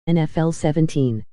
NFL 17.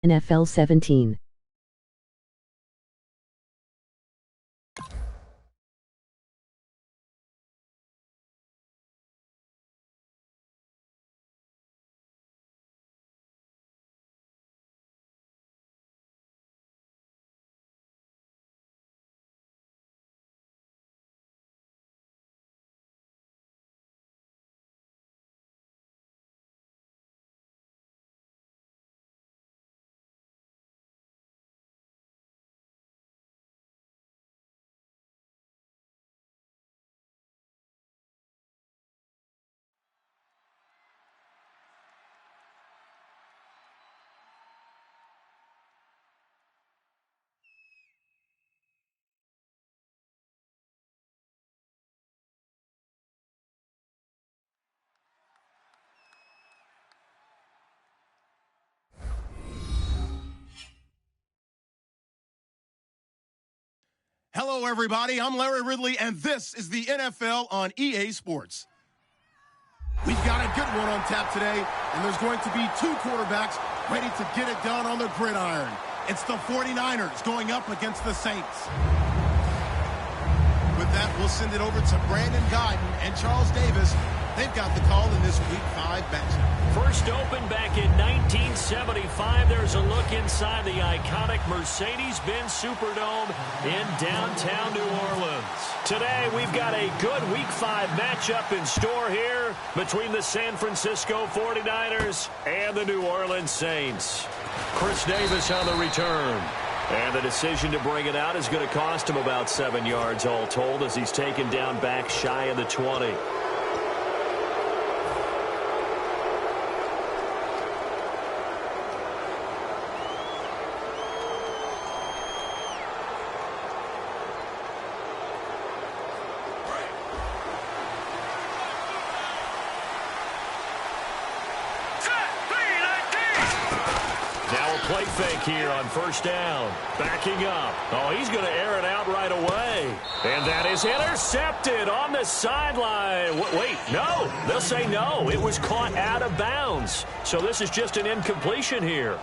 NFL 17. Hello, everybody. I'm Larry Ridley, and this is the NFL on EA Sports. We've got a good one on tap today, and there's going to be two quarterbacks ready to get it done on the gridiron. It's the 49ers going up against the Saints. With that, we'll send it over to Brandon Guyton and Charles Davis. They've got the call in this Week 5 matchup. First opened back in 1975. There's a look inside the iconic Mercedes-Benz Superdome in downtown New Orleans. Today, we've got a good Week 5 matchup in store here between the San Francisco 49ers and the New Orleans Saints. Chris Davis on the return. And the decision to bring it out is going to cost him about 7 yards all told as he's taken down back shy of the 20. Play fake here on first down. Backing up. Oh, he's going to air it out right away. And that is intercepted on the sideline. Wait, no. They'll say no. It was caught out of bounds. So this is just an incompletion here.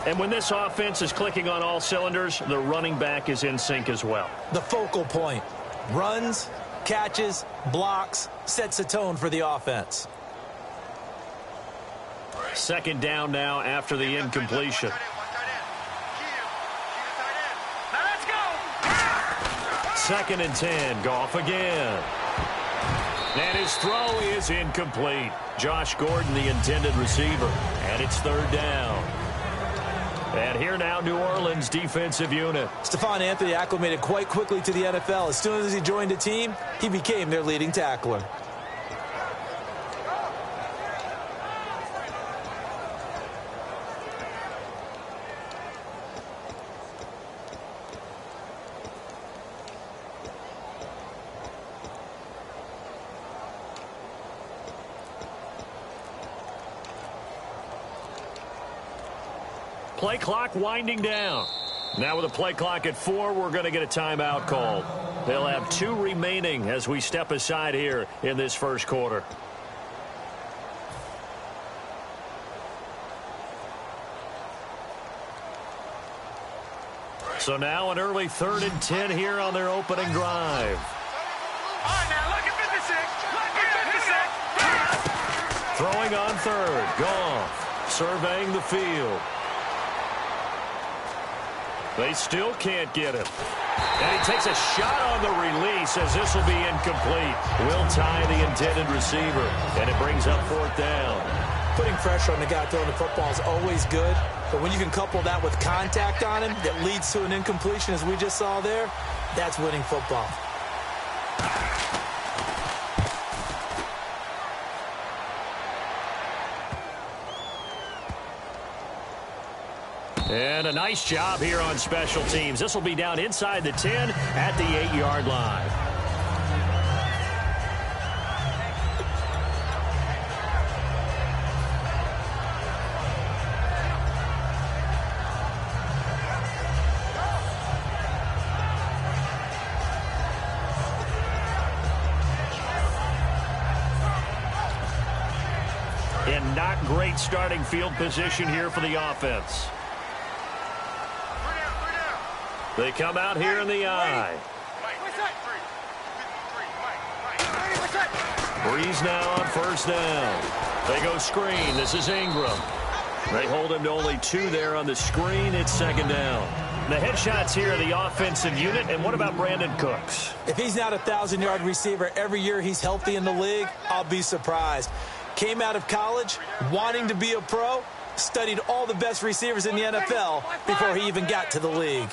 And when this offense is clicking on all cylinders, the running back is in sync as well. The focal point. Runs, catches, blocks, sets a tone for the offense. Second down now after the incompletion. Second and 10. Goff again. And his throw is incomplete. Josh Gordon, the intended receiver. And it's third down. And here now, New Orleans defensive unit. Stephon Anthony acclimated quite quickly to the NFL. As soon as he joined the team, he became their leading tackler. Play clock winding down. Now with a play clock at 4, we're going to get a timeout called. They'll have 2 remaining as we step aside here in this first quarter. So now an early 3rd and 10 here on their opening drive. All right, now look at 56. Look at 56. Throwing on 3rd. Goff surveying the field. They still can't get him. And he takes a shot on the release as this will be incomplete. Will tie the intended receiver. And it brings up 4th down. Putting pressure on the guy throwing the football is always good. But when you can couple that with contact on him that leads to an incompletion, as we just saw there, that's winning football. And a nice job here on special teams. This will be down inside the 10 at the 8-yard line. And not great starting field position here for the offense. They come out here in the eye. Breeze now on 1st down. They go screen. This is Ingram. They hold him to only 2 there on the screen. It's 2nd down. The headshots here are the offensive unit. And what about Brandon Cooks? If he's not a 1,000-yard receiver every year he's healthy in the league, I'll be surprised. Came out of college wanting to be a pro, studied all the best receivers in the NFL before he even got to the league.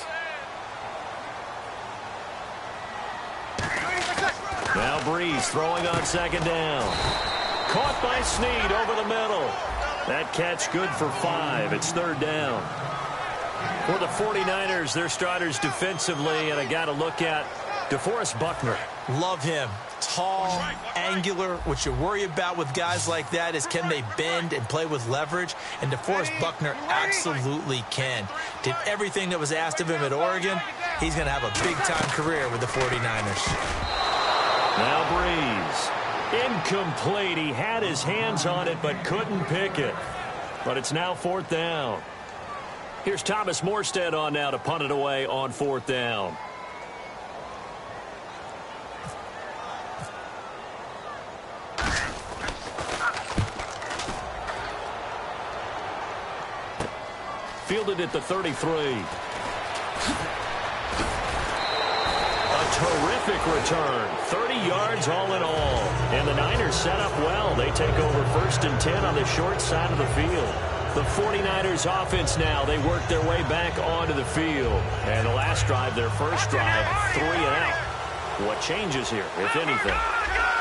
Now Breeze throwing on 2nd down. Caught by Snead over the middle. That catch good for 5. It's 3rd down. For the 49ers, their starters defensively, and I got to look at DeForest Buckner. Love him. Tall, angular. What you worry about with guys like that is can they bend and play with leverage? And DeForest Buckner absolutely can. Did everything that was asked of him at Oregon. He's going to have a big-time career with the 49ers. Now Breeze. Incomplete. He had his hands on it but couldn't pick it. But it's now 4th down. Here's Thomas Morstead on now to punt it away on 4th down. Fielded at the 33. Terrific return. 30 yards all in all. And the Niners set up well. They take over 1st and 10 on the short side of the field. The 49ers offense now, they work their way back onto the field. And the last drive, their first drive, 3 and out. What changes here, if anything?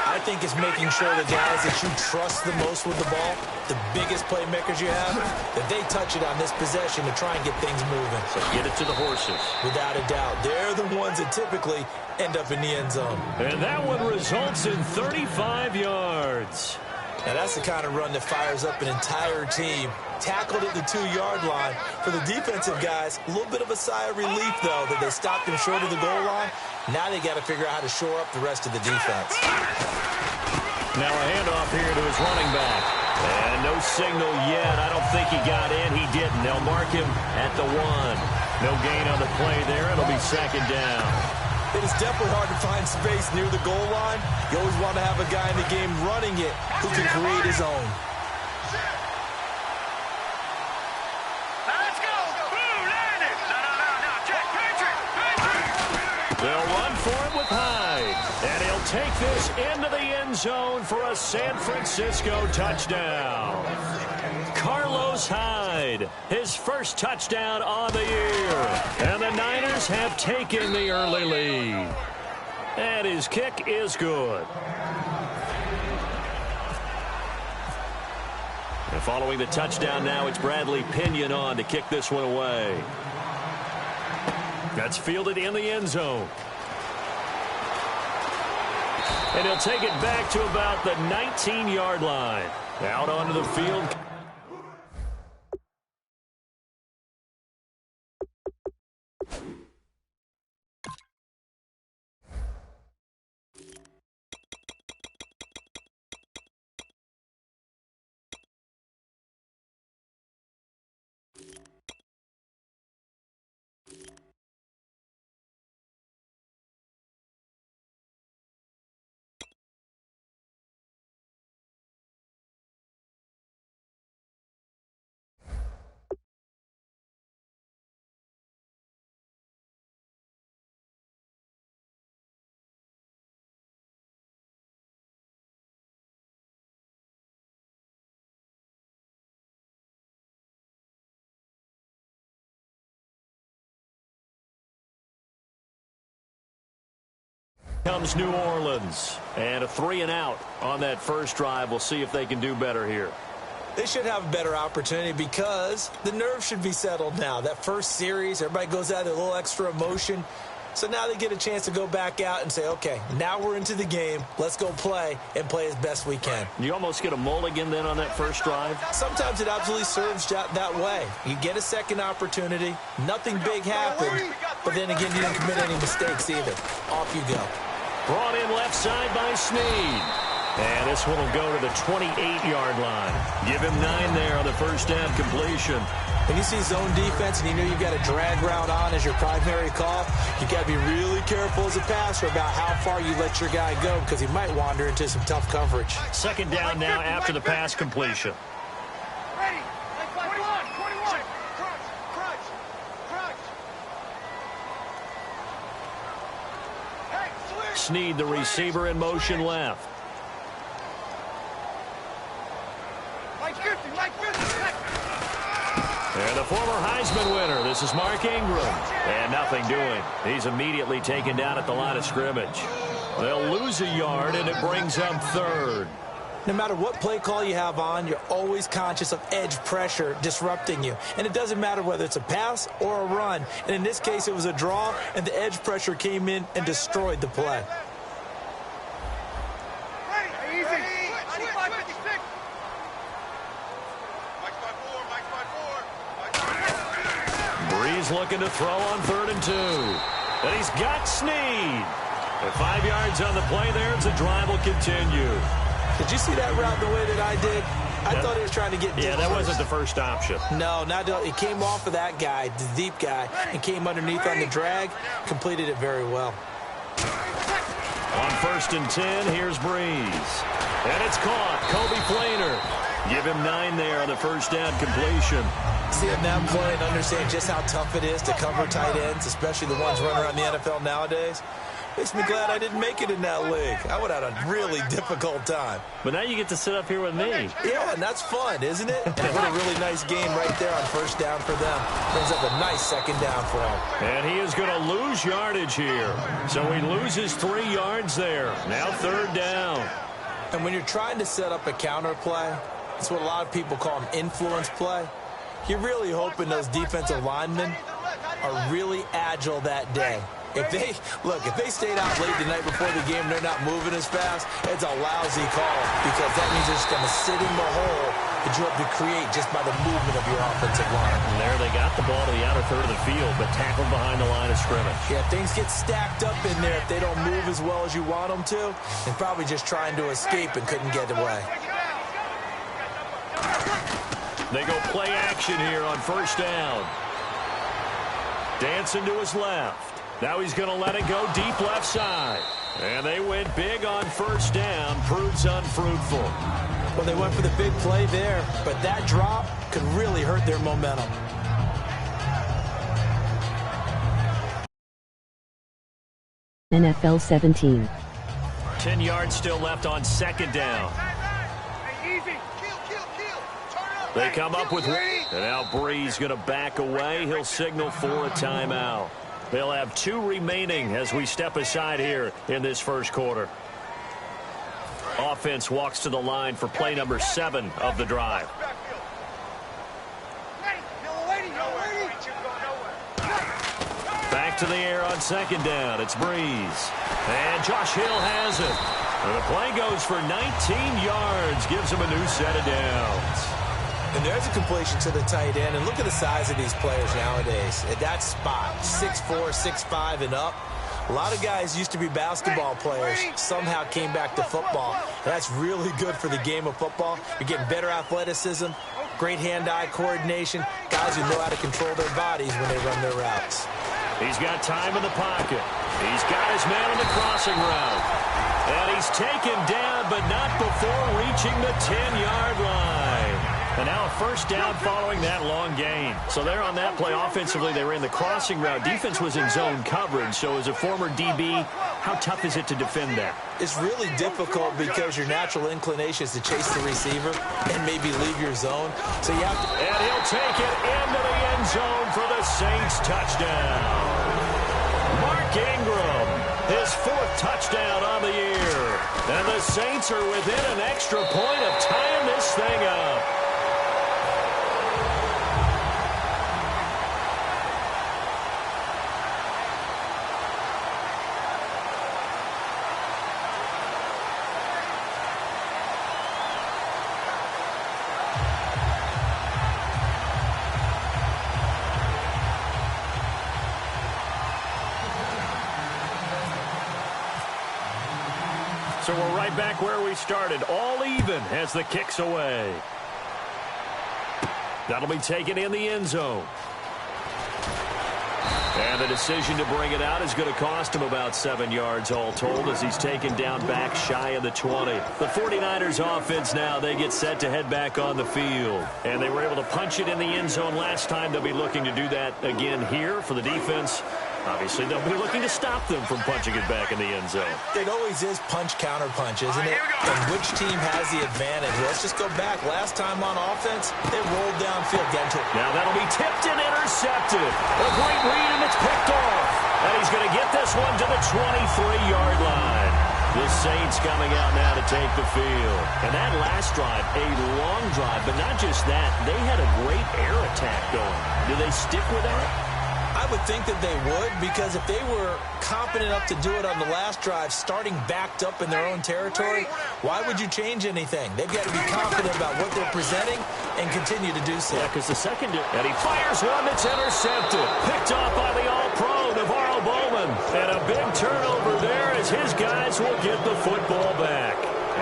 I think it's making sure the guys that you trust the most with the ball, the biggest playmakers you have, that they touch it on this possession to try and get things moving. So get it to the horses. Without a doubt. They're the ones that typically end up in the end zone. And that one results in 35 yards. Now that's the kind of run that fires up an entire team. Tackled at the 2-yard line. For the defensive guys, a little bit of a sigh of relief, though, that they stopped him short of the goal line. Now they got to figure out how to shore up the rest of the defense. Now a handoff here to his running back. And no signal yet. I don't think he got in. He didn't. They'll mark him at the 1. No gain on the play there. It'll be 2nd down. It is definitely hard to find space near the goal line. You always want to have a guy in the game running it who can create his own. Let's go. Boom, landed. No. Check. Patrick. They'll run for it with Hyde. And he'll take this into the end zone for a San Francisco touchdown. Carlos Hyde, his first touchdown on the year. And the Niners have taken the early lead. And his kick is good. And following the touchdown now, it's Bradley Pinion on to kick this one away. That's fielded in the end zone. And he'll take it back to about the 19-yard line. Out onto the field. Comes New Orleans. And a 3-and-out on that first drive. We'll see if they can do better here. They should have a better opportunity because the nerves should be settled now. That first series, everybody goes out with a little extra emotion. So now they get a chance to go back out and say, okay, now we're into the game. Let's go play and play as best we can. You almost get a mulligan then on that first drive? Sometimes it absolutely serves that way. You get a second opportunity. Nothing big happened. But then again, you didn't commit any mistakes either. Off you go. Brought in left side by Snead. And this one will go to the 28-yard line. Give him 9 there on the first down completion. When you see zone defense and you know you've got a drag route on as your primary call, you've got to be really careful as a passer about how far you let your guy go because he might wander into some tough coverage. Second down now after the pass completion. Ready. 21. Crunch. Hey, switch. Snead, the receiver, in motion left. Mike 50. And the former Heisman winner, this is Mark Ingram. And nothing doing. He's immediately taken down at the line of scrimmage. They'll lose a yard, and it brings up third. No matter what play call you have on, you're always conscious of edge pressure disrupting you. And it doesn't matter whether it's a pass or a run. And in this case, it was a draw, and the edge pressure came in and destroyed the play. Hey, easy. 25-56. Breeze looking to throw on 3rd and 2. And he's got Snead. And 5 yards on the play there as the drive will continue. Did you see that route the way that I did? I thought he was trying to get deep. Yeah, that wasn't the first option. No, it came off of that guy, the deep guy, and came underneath on the drag. Completed it very well. On 1st and 10, here's Breeze. And it's caught. Kobe Flainer. Give him 9 there on the first down completion. Seeing that play and understand just how tough it is to cover tight ends, especially the ones running around the NFL nowadays, makes me glad I didn't make it in that league. I would have had a really difficult time. But now you get to sit up here with me. Yeah, and that's fun, isn't it? And what a really nice game right there on first down for them. Brings up a nice second down for him. And he is going to lose yardage here. So he loses 3 yards there. Now 3rd down. And when you're trying to set up a counter play, it's what a lot of people call an influence play. You're really hoping those defensive linemen are really agile that day. If they stayed out late the night before the game and they're not moving as fast, it's a lousy call because that means they're just going to sit in the hole that you have to create just by the movement of your offensive line. And there they got the ball to the outer third of the field, but tackled behind the line of scrimmage. Yeah, things get stacked up in there if they don't move as well as you want them to, and probably just trying to escape and couldn't get away. They go play action here on first down. Dancing to his left. Now he's going to let it go deep left side. And they went big on first down. Proves unfruitful. Well, they went for the big play there, but that drop could really hurt their momentum. NFL 17. 10 yards still left on second down. Hey, easy. Kill. Turn up. They come up with one. And now Breeze going to back away. He'll signal for a timeout. They'll have 2 remaining as we step aside here in this first quarter. Offense walks to the line for play number 7 of the drive. Back to the air on second down. It's Breeze. And Josh Hill has it. And the play goes for 19 yards. Gives him a new set of downs. And there's a completion to the tight end. And look at the size of these players nowadays. At that spot, 6'4", 6'5", and up. A lot of guys used to be basketball players. Somehow came back to football. That's really good for the game of football. You're getting better athleticism, great hand-eye coordination, guys who know how to control their bodies when they run their routes. He's got time in the pocket. He's got his man on the crossing route. And he's taken down, but not before reaching the 10-yard line. And now a first down following that long gain. So there on that play, offensively, they ran the crossing route. Defense was in zone coverage. So as a former DB, how tough is it to defend that? It's really difficult because your natural inclination is to chase the receiver and maybe leave your zone. So you have to... And he'll take it into the end zone for the Saints touchdown. Mark Ingram, His 4th touchdown on the year. And the Saints are within an extra point of tying this thing up. So we're right back where we started, all even as the kick's away. That'll be taken in the end zone. And the decision to bring it out is going to cost him about 7 yards all told as he's taken down back shy of the 20. The 49ers offense now, they get set to head back on the field. And they were able to punch it in the end zone last time. They'll be looking to do that again here for the defense. Obviously, they'll be looking to stop them from punching it back in the end zone. It always is punch-counter-punch, isn't it? And which team has the advantage? Let's just go back. Last time on offense, they rolled downfield. Now that'll be tipped and intercepted. A great read, and it's picked off. And he's going to get this one to the 23-yard line. The Saints coming out now to take the field. And that last drive, a long drive, but not just that. They had a great air attack going. Do they stick with that? I would think that they would, because if they were competent enough to do it on the last drive, starting backed up in their own territory, why would you change anything? They've got to be confident about what they're presenting and continue to do so. Yeah, because the second, and he fires one that's intercepted. Picked off by the All-Pro, Navarro Bowman. And a big turnover there as his guys will get the football back.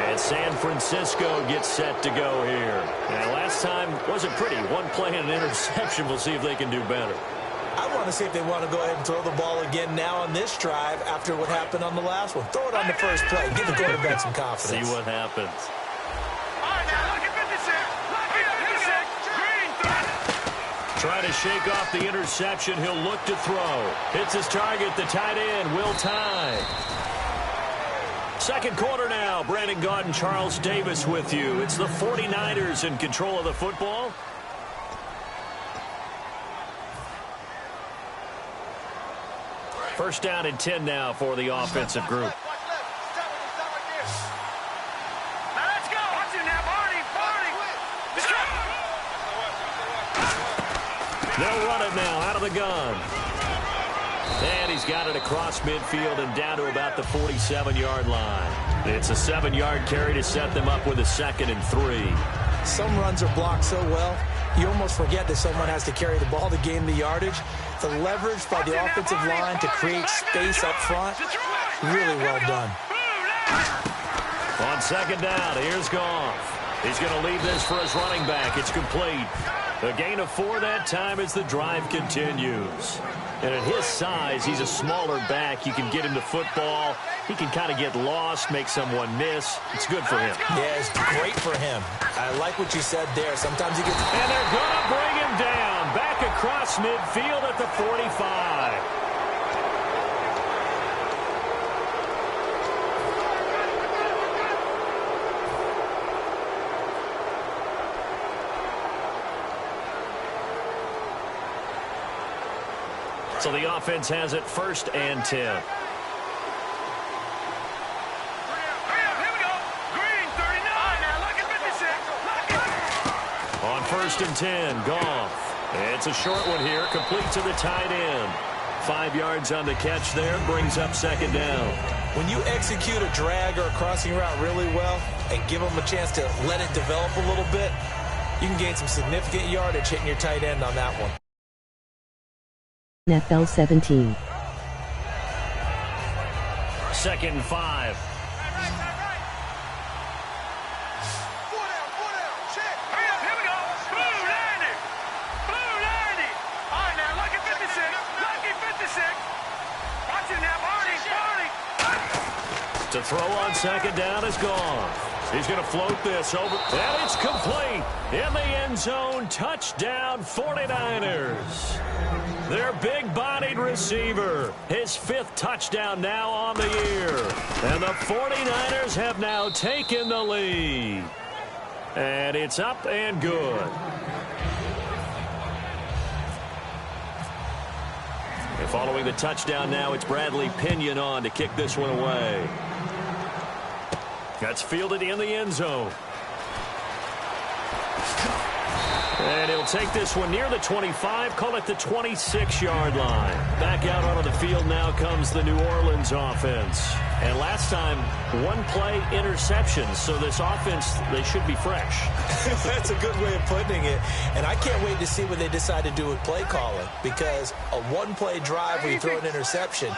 And San Francisco gets set to go here. And last time wasn't pretty. One play and an interception. We'll see if they can do better. I want to see if they want to go ahead and throw the ball again now on this drive after what happened on the last one. Throw it on the first play. Give the quarterback some confidence. See what happens. All right, now look at 56. Trying to shake off the interception. He'll look to throw. Hits his target, the tight end, Will Tye. Second quarter now. Brandon Gaud and Charles Davis with you. It's the 49ers in control of the football. First down and 10 now for the offensive group. Let's go. Watch it now, Barney. Let's go. They'll run it now out of the gun. And he's got it across midfield and down to about the 47-yard line. It's a 7-yard carry to set them up with a 2nd and 3. Some runs are blocked so well, you almost forget that someone has to carry the ball to gain the yardage. The leverage by the offensive line to create space up front, really well done. On second down, here's Goff. He's going to leave this for his running back. It's complete. A gain of 4 that time as the drive continues. And at his size, he's a smaller back. You can get him the football. He can kind of get lost, make someone miss. It's good for him. Yeah, it's great for him. I like what you said there. Sometimes he gets... And they're going to bring him down. Back across midfield at the 45. So the offense has it 1st and 10. Here we go. Green, 39. Now look at 56. On 1st and 10, Goff. It's a short one here, complete to the tight end. 5 yards on the catch there, brings up 2nd down. When you execute a drag or a crossing route really well and give them a chance to let it develop a little bit, you can gain some significant yardage hitting your tight end on that one. NFL 17. 2nd and 5. Here we go. Blue 90. Blue 90. All right, now look at 56. Lucky 56. Watch it now, Barney. To throw on 2nd down is gone. He's going to float this over. And it's complete. In the end zone, touchdown 49ers. Their big-bodied receiver. His 5th touchdown now on the year. And the 49ers have now taken the lead. And it's up and good. And following the touchdown now, it's Bradley Pinion on to kick this one away. That's fielded in the end zone. And he'll take this one near the 25, call it the 26-yard line. Back out onto the field now comes the New Orleans offense. And last time, one-play interceptions, so this offense, they should be fresh. That's a good way of putting it. And I can't wait to see what they decide to do with play calling, because a one-play drive where you throw an interception,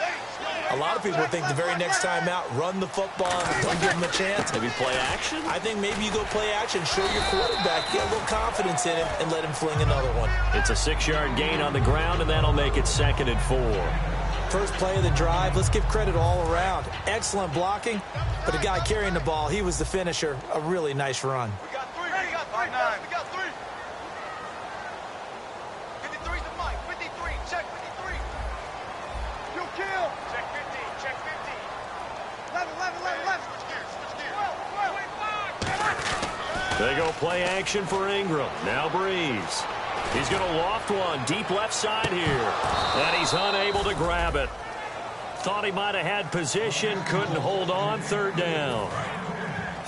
a lot of people think the very next time out, run the football, don't give them a chance. Maybe play action? I think maybe you go play action, show your quarterback, get a little confidence in him, and let him fling another one. It's a 6-yard gain on the ground, and that'll make it 2nd and 4. First play of the drive, let's give credit all around. Excellent blocking, but the guy carrying the ball, he was the finisher. A really nice run. We got 3. We got 3. We got 3. 53's the mic. 53. Check 53. You kill. Check 50. Check 50. 11. Switch gears. 12. They go play action for Ingram. Now Breeze. He's going to loft one deep left side here. And he's unable to grab it. Thought he might have had position. Couldn't hold on. 3rd down.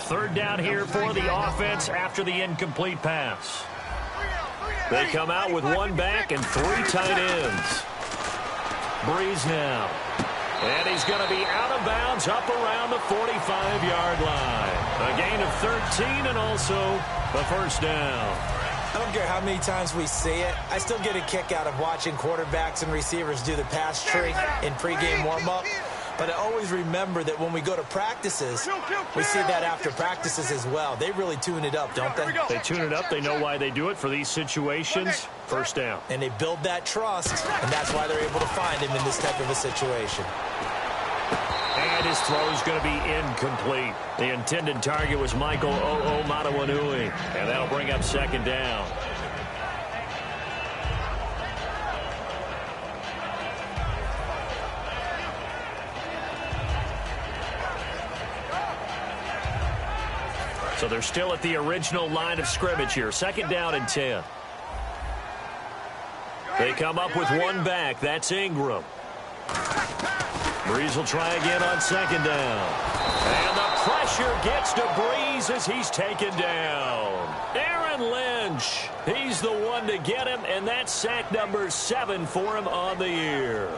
3rd down here for the offense after the incomplete pass. They come out with 1 back and 3 tight ends. Breeze now. And he's going to be out of bounds up around the 45-yard line. A gain of 13 and also a 1st down. I don't care how many times we see it. I still get a kick out of watching quarterbacks and receivers do the pass tree in pregame warm-up. But I always remember that when we go to practices, we see that after practices as well. They really tune it up, don't they? They tune it up. They know why they do it for these situations. 1st down. And they build that trust, and that's why they're able to find him in this type of a situation. And his throw is going to be incomplete. The intended target was Michael O'Matawanui, and that'll bring up 2nd down. So they're still at the original line of scrimmage here. 2nd down and 10. They come up with 1 back. That's Ingram. Breeze will try again on 2nd down. And the pressure gets to Breeze as he's taken down. Aaron Lynch, he's the one to get him, and that's sack number 7 for him on the year.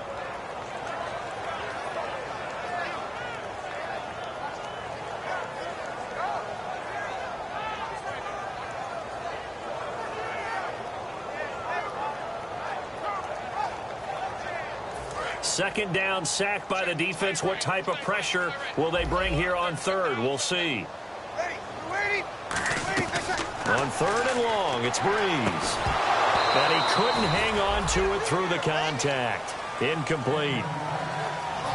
Second down, sack by the defense. What type of pressure will they bring here on 3rd? We'll see. On 3rd and long, it's Breeze. And he couldn't hang on to it through the contact. Incomplete.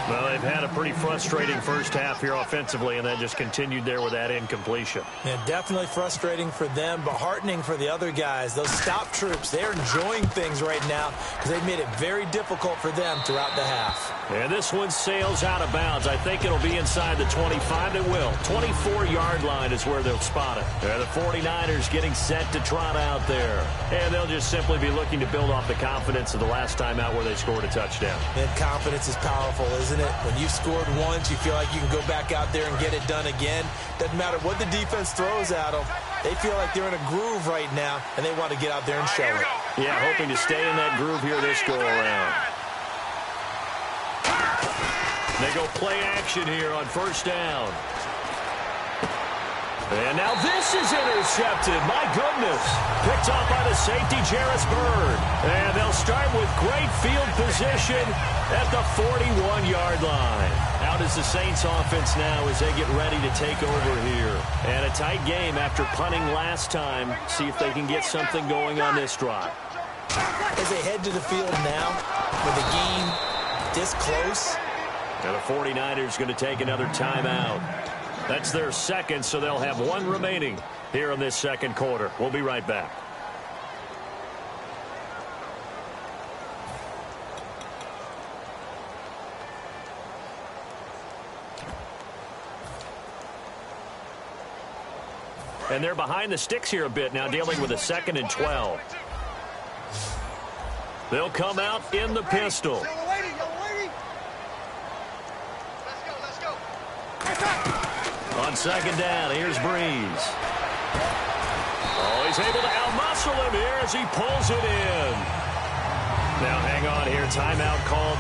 Well, they've had a pretty frustrating 1st half here offensively, and then just continued there with that incompletion. Yeah, definitely frustrating for them, but heartening for the other guys. Those stop troops, they're enjoying things right now because they've made it very difficult for them throughout the half. And this one sails out of bounds. I think it'll be inside the 25. It will. 24-yard line is where they'll spot it. And the 49ers getting set to trot out there. And they'll just simply be looking to build off the confidence of the last time out where they scored a touchdown. And confidence is powerful, isn't it? When you've scored once, you feel like you can go back out there and get it done again. Doesn't matter what the defense throws at them. They feel like they're in a groove right now, and they want to get out there and show it. Yeah, hoping to stay in that groove here this go-around. They go play action here on 1st down. And now this is intercepted. My goodness. Picked off by the safety, Jarris Byrd. And they'll start with great field position at the 41-yard line. Out is the Saints offense now as they get ready to take over here. And a tight game after punting last time. See if they can get something going on this drive. As they head to the field now, with the game this close. And the 49ers going to take another timeout. That's their 2nd, so they'll have 1 remaining here in this 2nd quarter. We'll be right back. And they're behind the sticks here a bit now, dealing with a 2nd and 12. They'll come out in the pistol. On second down, here's Breeze. Oh, he's able to outmuscle him here as he pulls it in. Now hang on here. Timeout called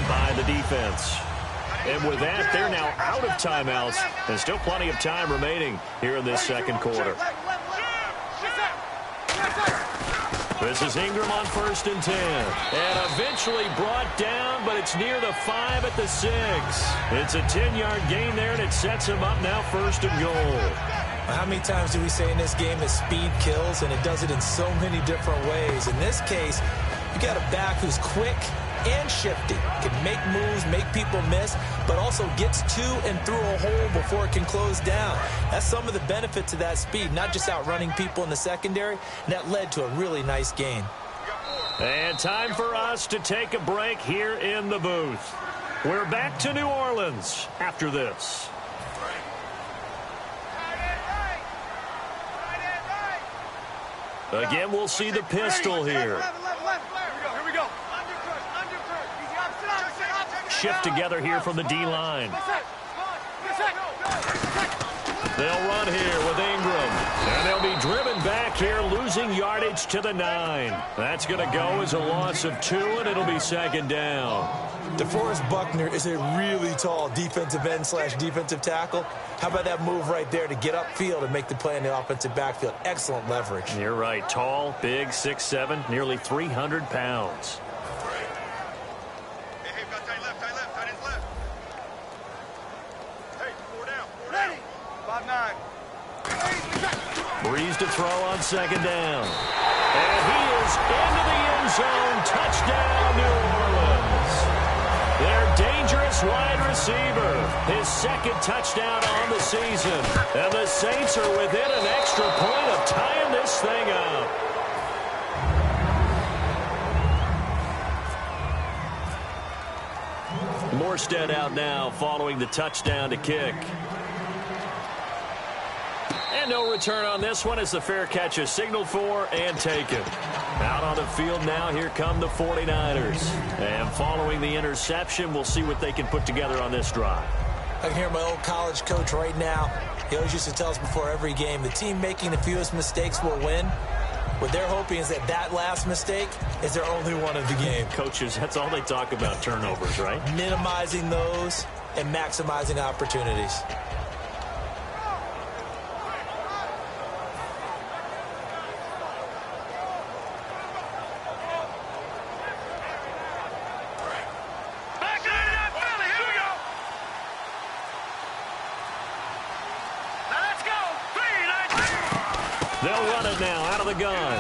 by the defense. And with that, they're now out of timeouts. And still plenty of time remaining here in this second quarter. This is Ingram on 1st and 10. And eventually brought down, but it's near the 5 at the 6. It's a 10-yard gain there, and it sets him up now 1st and goal. How many times do we say in this game that speed kills, and it does it in so many different ways? In this case, you got a back who's quick and shifty, can make moves, make people miss, but also gets to and through a hole before it can close down. That's some of the benefits of that speed, not just outrunning people in the secondary, and that led to a really nice gain. And time for us to take a break here in the booth. We're back to New Orleans after this. Again, we'll see the pistol here. Shift together here from the D-line. They'll run here with Ingram. And they'll be driven back here, losing yardage to the 9. That's going to go as a loss of 2, and it'll be second down. DeForest Buckner is a really tall defensive end / defensive tackle. How about that move right there to get upfield and make the play in the offensive backfield? Excellent leverage. You're right. Tall, big, 6'7", nearly 300 pounds. Breeze to throw on second down. And he is into the end zone. Touchdown, New Orleans. Their dangerous wide receiver. His second touchdown on the season. And the Saints are within an extra point of tying this thing up. Morstead out now following the touchdown to kick. And no return on this one as the fair catch is signaled for and taken. Out on the field now, here come the 49ers. And following the interception, we'll see what they can put together on this drive. I can hear my old college coach right now. He always used to tell us before every game, the team making the fewest mistakes will win. What they're hoping is that that last mistake is their only one of the game. Coaches, that's all they talk about, turnovers, right? Minimizing those and maximizing opportunities. They'll run it now out of the gun.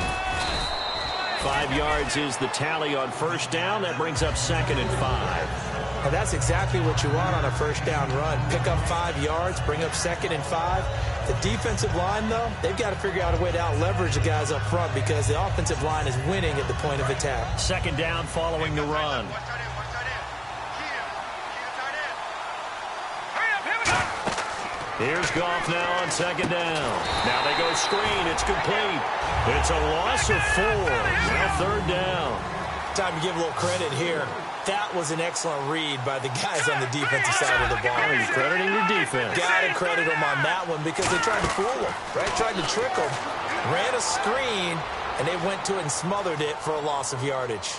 5 yards is the tally on first down. That brings up 2nd and 5. And that's exactly what you want on a first down run. Pick up 5 yards, bring up 2nd and 5. The defensive line, though, they've got to figure out a way to out-leverage the guys up front because the offensive line is winning at the point of attack. Second down following the run. Here's Goff now on second down. Now they go screen. It's complete. It's a loss of 4. Now third down. Time to give a little credit here. That was an excellent read by the guys on the defensive side of the ball. You're crediting your defense. Got to credit them on that one because they tried to fool them, right? Tried to trick them. Ran a screen, and they went to it and smothered it for a loss of yardage.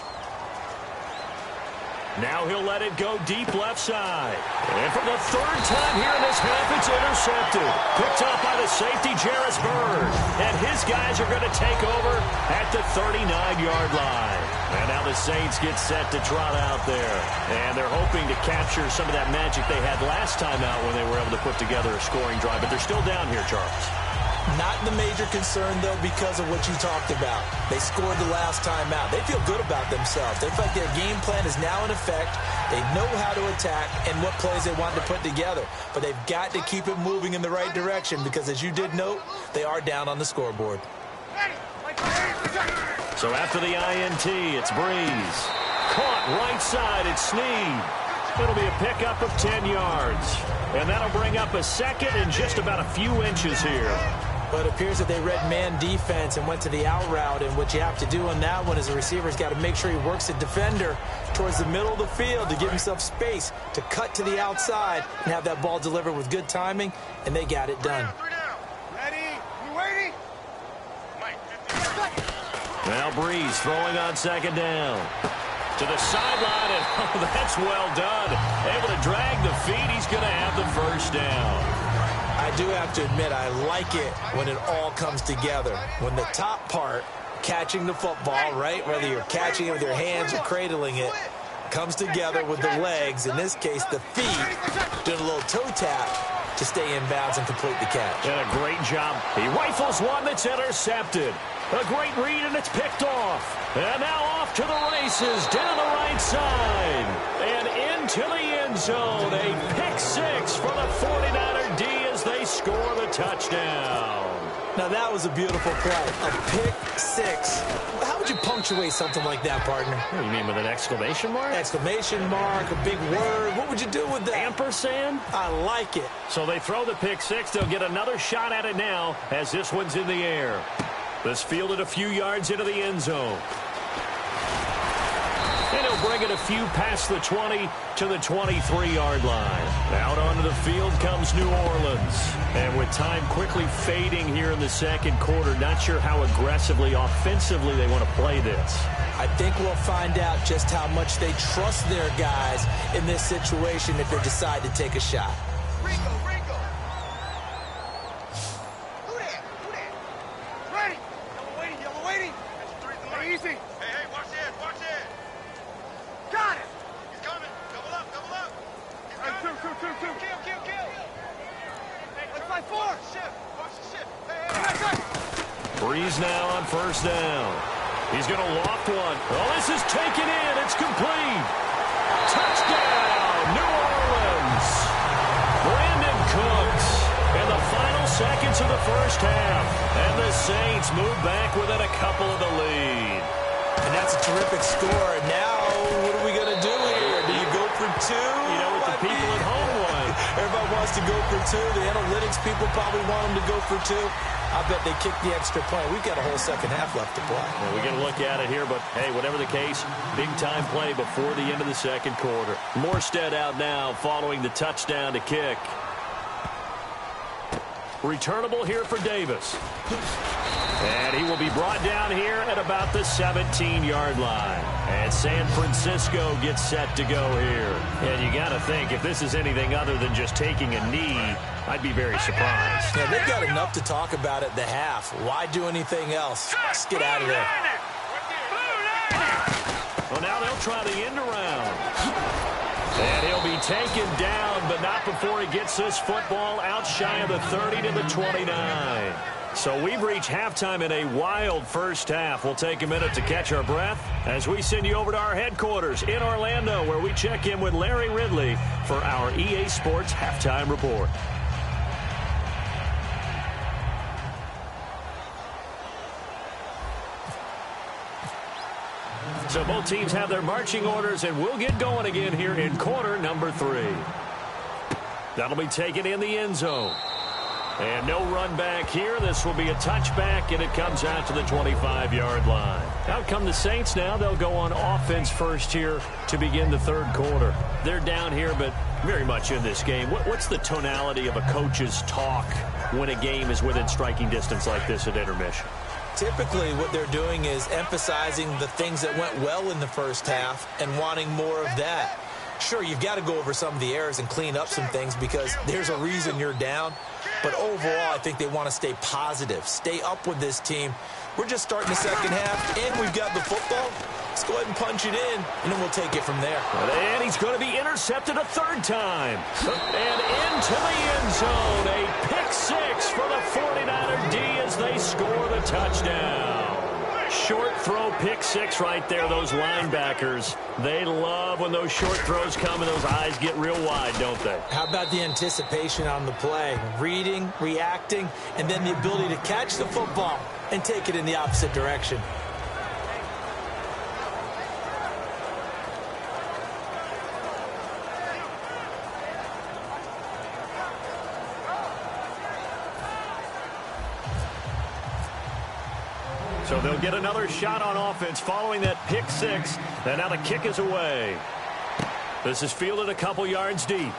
Now he'll let it go deep left side. And for the third time here in this half, it's intercepted. Picked up by the safety, Jarris Bird. And his guys are going to take over at the 39-yard line. And now the Saints get set to trot out there. And they're hoping to capture some of that magic they had last time out when they were able to put together a scoring drive. But they're still down here, Charles. Not the major concern, though, because of what you talked about. They scored the last time out. They feel good about themselves. They feel like their game plan is now in effect. They know how to attack and what plays they want to put together. But they've got to keep it moving in the right direction because, as you did note, they are down on the scoreboard. So after the INT, it's Breeze. Caught right side, it's Snead. It'll be a pickup of 10 yards. And that'll bring up a second and just about a few inches here. But it appears that they read man defense and went to the out route, and what you have to do on that one is the receiver's got to make sure he works the defender towards the middle of the field to give himself space to cut to the outside and have that ball delivered with good timing, and they got it done. Ready? You waiting? Now Breeze throwing on second down. To the sideline, and oh, that's well done. Able to drag the feet. He's going to have the first down. I do have to admit, I like it when it all comes together. When the top part, catching the football, right, whether you're catching it with your hands or cradling it, comes together with the legs, in this case the feet, doing a little toe tap to stay in bounds and complete the catch. And a great job. He rifles one that's intercepted. A great read, and it's picked off. And now off to the races, down the right side. And into the end zone. A pick six for the 49er D as they score the touchdown. Now that was a beautiful play. A pick six. How would you punctuate something like that, partner? What do you mean, with an exclamation mark? Exclamation mark, a big word. What would you do with that? Ampersand? I like it. So they throw the pick six. They'll get another shot at it now as this one's in the air. This fielded a few yards into the end zone. And he'll bring it a few past the 20 to the 23-yard line. Out onto the field comes New Orleans. And with time quickly fading here in the second quarter, not sure how aggressively, offensively they want to play this. I think we'll find out just how much they trust their guys in this situation if they decide to take a shot. Rico. Who that? Ready? Yellow waiting. Hey, easy. Hey, watch it. Got it. He's coming. Double up. He's coming. Two. Kill. Let's fly four. Watch the ship. Hey. Breeze now on first down. He's going to loft one. Oh, this is taken in. It's complete. Touchdown, New Orleans. Brandon Cooks in the final seconds of the first half. And the Saints move back within a couple of the lead. And that's a terrific score. Now, what are we going to do here? Do you go for two? You know what the people at home want. Everybody wants to go for two. The analytics people probably want them to go for two. I bet they kick the extra point. We've got a whole second half left to play. Well, we're going to look at it here, but, hey, whatever the case, big-time play before the end of the second quarter. Morstead out now following the touchdown to kick. Returnable here for Davis. And he will be brought down here at about the 17-yard line. And San Francisco gets set to go here. And you got to think, if this is anything other than just taking a knee, I'd be very surprised. Yeah, they've got enough to talk about at the half. Why do anything else? Let's get out of there. Well, now they'll try the end around. And he'll be taken down, but not before he gets this football out shy of the 30 to the 29. So we've reached halftime in a wild first half. We'll take a minute to catch our breath as we send you over to our headquarters in Orlando, where we check in with Larry Ridley for our EA Sports Halftime Report. So both teams have their marching orders, and we'll get going again here in quarter number 3. That'll be taken in the end zone. And no run back here. This will be a touchback, and it comes out to the 25-yard line. Out come the Saints now. They'll go on offense first here to begin the third quarter. They're down here, but very much in this game. What's the tonality of a coach's talk when a game is within striking distance like this at intermission? Typically, what they're doing is emphasizing the things that went well in the first half and wanting more of that. Sure, you've got to go over some of the errors and clean up some things because there's a reason you're down. But overall, I think they want to stay positive, stay up with this team. We're just starting the second half, and we've got the football. Let's go ahead and punch it in, and then we'll take it from there. And he's going to be intercepted a third time. And into the end zone, a pick six for the 49er D as they score the touchdown. Short throw, pick six right there. Those linebackers, they love when those short throws come and those eyes get real wide, don't they? How about the anticipation on the play? Reading, reacting, and then the ability to catch the football and take it in the opposite direction. So they'll get another shot on offense following that pick six. And now the kick is away. This is fielded a couple yards deep.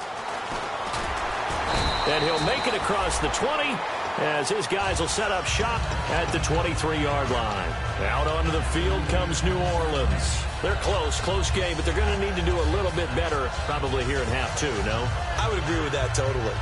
And he'll make it across the 20 as his guys will set up shop at the 23-yard line. Out onto the field comes New Orleans. They're close game, but they're going to need to do a little bit better probably here in half two, no? I would agree with that totally.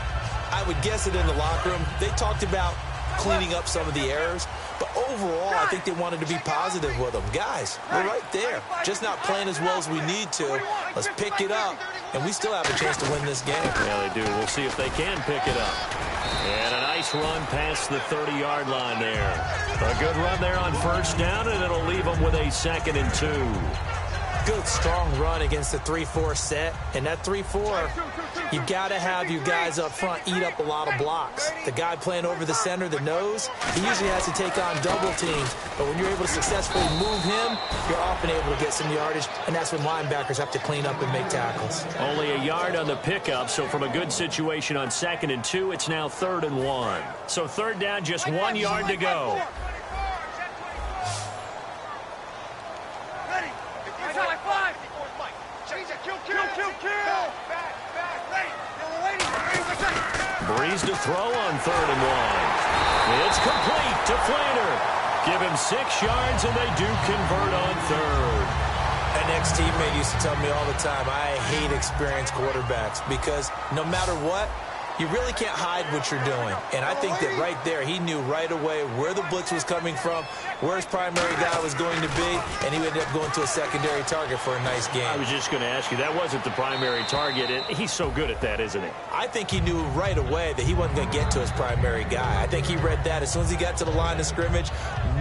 I would guess it in the locker room. They talked about cleaning up some of the errors, but overall, I think they wanted to be positive with them. Guys, we're right there. Just not playing as well as we need to. Let's pick it up, and we still have a chance to win this game. Yeah, they do. We'll see if they can pick it up. And a nice run past the 30-yard line there. A good run there on first down, and it'll leave them with a 2nd and 2. Good, strong run against the 3-4 set. And that 3-4, you got to have your guys up front eat up a lot of blocks. The guy playing over the center, the nose, he usually has to take on double teams. But when you're able to successfully move him, you're often able to get some yardage, and that's when linebackers have to clean up and make tackles. Only a yard on the pickup, so from a good situation on 2nd and 2, it's now 3rd and 1. So 3rd down, just 1 yard to go. Breeze to throw on 3rd and 1. It's complete to Flater. Give him 6 yards, and they do convert on 3rd. An ex-teammate used to tell me all the time, I hate experienced quarterbacks because no matter what, you really can't hide what you're doing. And I think that right there, he knew right away where the blitz was coming from, where his primary guy was going to be, and he ended up going to a secondary target for a nice game. I was just going to ask you, that wasn't the primary target, and he's so good at that, isn't he? I think he knew right away that he wasn't going to get to his primary guy. I think he read that as soon as he got to the line of scrimmage,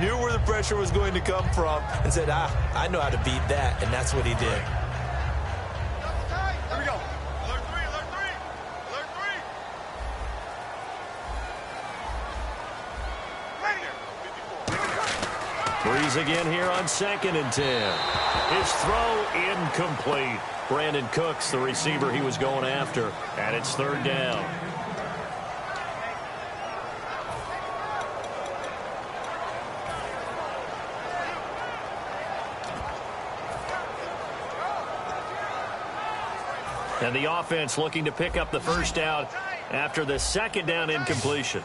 knew where the pressure was going to come from, and said, I know how to beat that, and that's what he did. Breeze again here on 2nd and 10. His throw incomplete. Brandon Cooks, the receiver he was going after, and it's 3rd down. And the offense looking to pick up the 1st down after the 2nd down incompletion.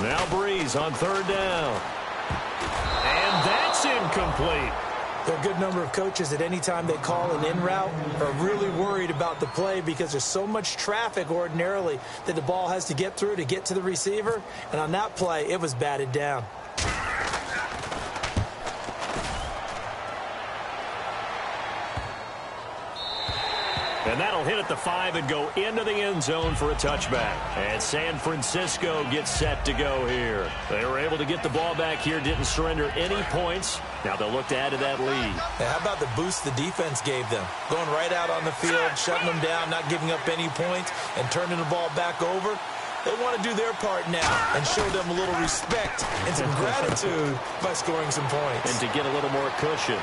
Now Breeze on 3rd down. And that's incomplete. There are a good number of coaches at any time they call an in route are really worried about the play because there's so much traffic ordinarily that the ball has to get through to get to the receiver. And on that play, it was batted down. And that'll hit at the 5 and go into the end zone for a touchback. And San Francisco gets set to go here. They were able to get the ball back here, didn't surrender any points. Now they'll look to add to that lead. Now, how about the boost the defense gave them? Going right out on the field, shutting them down, not giving up any points, and turning the ball back over. They want to do their part now and show them a little respect and some gratitude by scoring some points. And to get a little more cushion.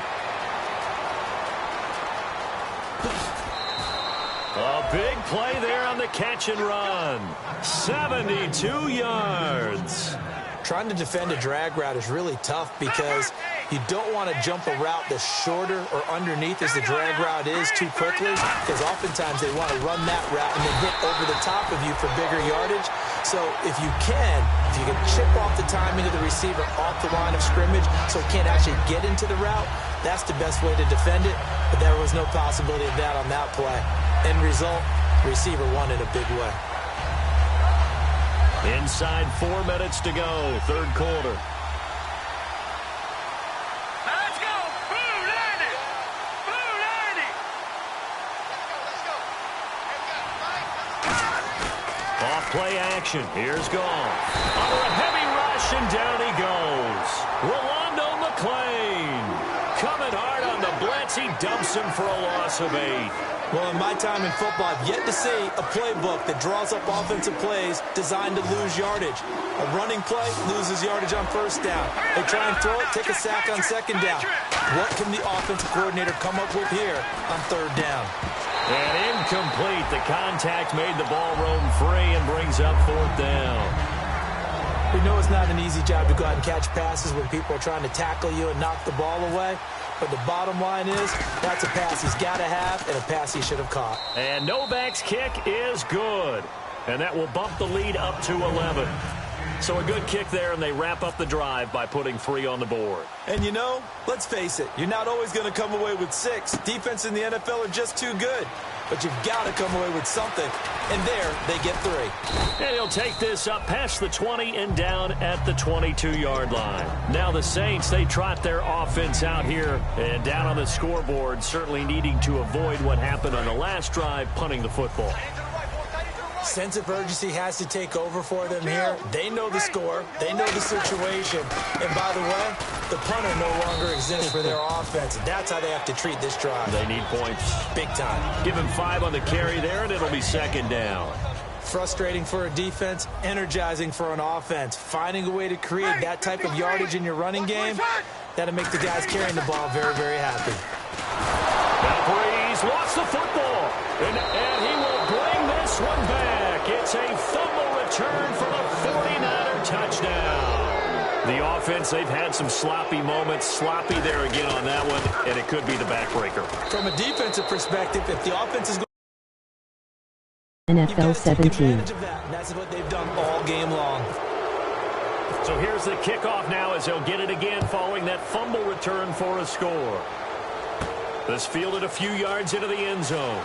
A big play there on the catch and run. 72 yards. Trying to defend a drag route is really tough because you don't want to jump a route that's shorter or underneath as the drag route is too quickly, because oftentimes they want to run that route and then hit over the top of you for bigger yardage. So if you can chip off the timing of the receiver off the line of scrimmage so it can't actually get into the route, that's the best way to defend it. But there was no possibility of that on that play. End result, the receiver won in a big way. Inside 4 minutes to go, 3rd quarter. Let's go! Boo, Landy! Boo, Landy! Off play action. Here's Goff. Under a heavy rush, and down he goes. Rolando McClain. Coming hard on the blitz. He dumps him for a loss of 8. Well, in my time in football, I've yet to see a playbook that draws up offensive plays designed to lose yardage. A running play loses yardage on first down. They try and throw it, take a sack on second down. What can the offensive coordinator come up with here on third down? And incomplete. The contact made the ball roam free and brings up fourth down. We know it's not an easy job to go out and catch passes when people are trying to tackle you and knock the ball away. But the bottom line is, that's a pass he's got to have and a pass he should have caught. And Novak's kick is good. And that will bump the lead up to 11. So a good kick there, and they wrap up the drive by putting 3 on the board. And you know, let's face it, you're not always going to come away with 6. Defense in the NFL are just too good. But you've got to come away with something. And there, they get 3. And he'll take this up past the 20 and down at the 22-yard line. Now the Saints, they trot their offense out here and down on the scoreboard, certainly needing to avoid what happened on the last drive, punting the football. Sense of urgency has to take over for them here. They know the score. They know the situation. And by the way, the punter no longer exists for their offense. And that's how they have to treat this drive. They need points. Big time. Give him 5 on the carry there, and it'll be second down. Frustrating for a defense, energizing for an offense. Finding a way to create that type of yardage in your running game, that'll make the guys carrying the ball very, very happy. Now Breeze lost the football, and he will bring this one back. It's a fumble return for the 49er touchdown. The offense, they've had some sloppy moments. Sloppy there again on that one, and it could be the backbreaker. From a defensive perspective, if the offense is NFL 17. That's what they've done all game long. So here's the kickoff now as they'll get it again following that fumble return for a score. This fielded a few yards into the end zone.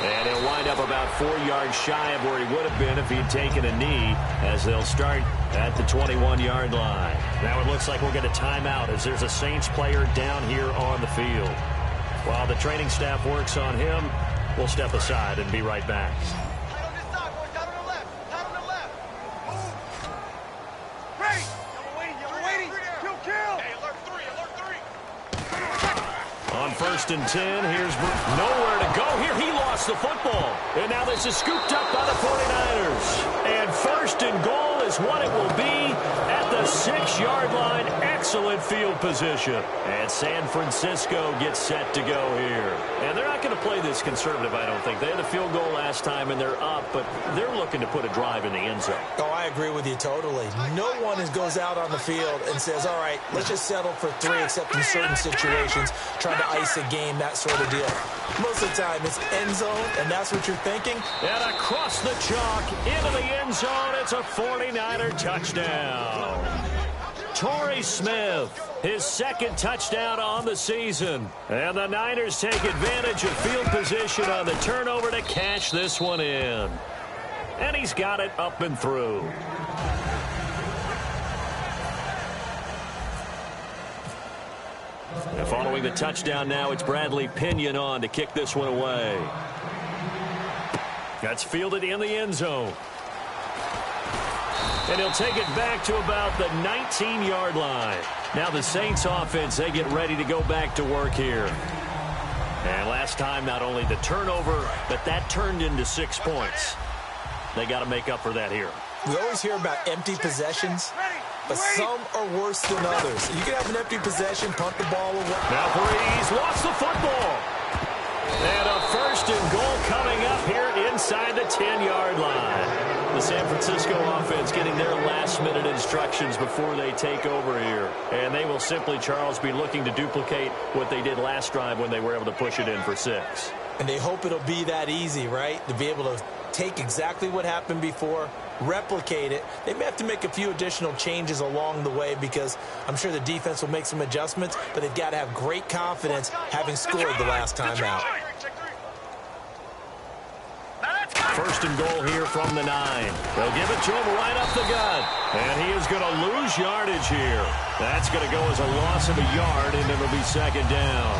And he'll wind up about 4 yards shy of where he would have been if he'd taken a knee, as they'll start at the 21-yard line. Now it looks like we'll get a timeout as there's a Saints player down here on the field. While the training staff works on him, we'll step aside and be right back. Tight on this side, boys. Tight on the left. Tight on the left. Move. Ready. Yellow waiting. Kill. Hey, alert 3. Alert 3. On 1st and 10, here's nowhere to go. Here he lost the football. And now this is scooped up by the 49ers. And 1st and goal is what it will be at the 6-yard line. Excellent field position. And San Francisco gets set to go here. And they're not going to play this conservative, I don't think. They had a field goal last time, and they're up, but they're looking to put a drive in the end zone. Oh, I agree with you totally. No one goes out on the field and says, all right, let's just settle for 3, except in certain situations, trying to ice a game, that sort of deal. Most of the time, it's end zone, and that's what you're thinking. And across the chalk, into the end zone, it's a 49er touchdown. Torrey Smith, his 2nd touchdown on the season. And the Niners take advantage of field position on the turnover to cash this one in. And he's got it up and through. And following the touchdown now, it's Bradley Pinion on to kick this one away. That's fielded in the end zone. And he'll take it back to about the 19-yard line. Now the Saints offense, they get ready to go back to work here. And last time, not only the turnover, but that turned into 6 points. They got to make up for that here. We always hear about empty possessions, but some are worse than others. You can have an empty possession, punt the ball away. Now Breeze lost the football. And a 1st and goal coming up here inside the 10-yard line. The San Francisco offense getting their last-minute instructions before they take over here. And they will simply, Charles, be looking to duplicate what they did last drive when they were able to push it in for 6. And they hope it'll be that easy, right? To be able to take exactly what happened before, replicate it. They may have to make a few additional changes along the way because I'm sure the defense will make some adjustments, but they've got to have great confidence having scored the last time out. 1st and goal here from the 9. They'll give it to him right up the gut. And he is going to lose yardage here. That's going to go as a loss of a yard, and it'll be 2nd down.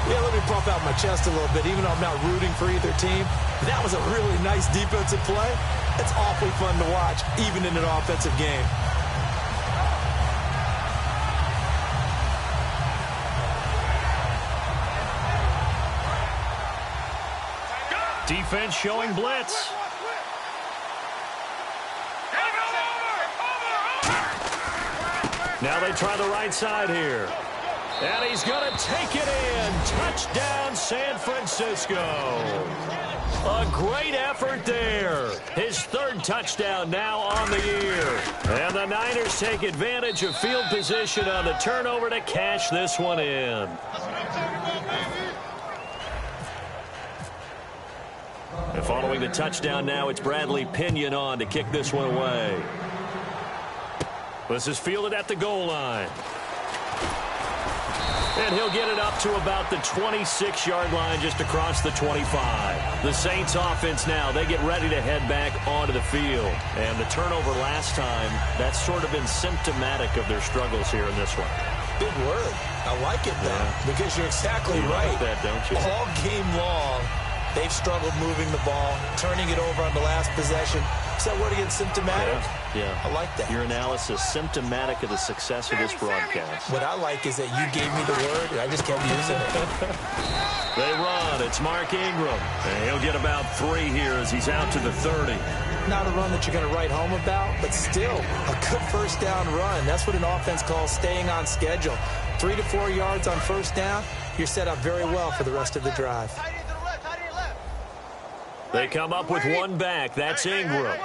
Yeah, let me puff out my chest a little bit, even though I'm not rooting for either team. That was a really nice defensive play. It's awfully fun to watch, even in an offensive game. Defense showing blitz. Now they try the right side here. And he's going to take it in. Touchdown, San Francisco. A great effort there. His third touchdown now on the year. And the Niners take advantage of field position on the turnover to cash this one in. And following the touchdown now, it's Bradley Pinion on to kick this one away. This is fielded at the goal line. And he'll get it up to about the 26-yard line, just across the 25. The Saints offense now, they get ready to head back onto the field. And the turnover last time, that's sort of been symptomatic of their struggles here in this one. Big word. I like it, though, because you're exactly right. Like that, don't you? All game long, they've struggled moving the ball, turning it over on the last possession. Is that word again, symptomatic? Yeah. I like that. Your analysis, symptomatic of the success of this broadcast. What I like is that you gave me the word, and I just kept using it. They run. It's Mark Ingram. And he'll get about 3 here as he's out to the 30. Not a run that you're going to write home about, but still a good first down run. That's what an offense calls staying on schedule. 3 to 4 yards on first down, you're set up very well for the rest of the drive. They come up with one back. That's Ingram.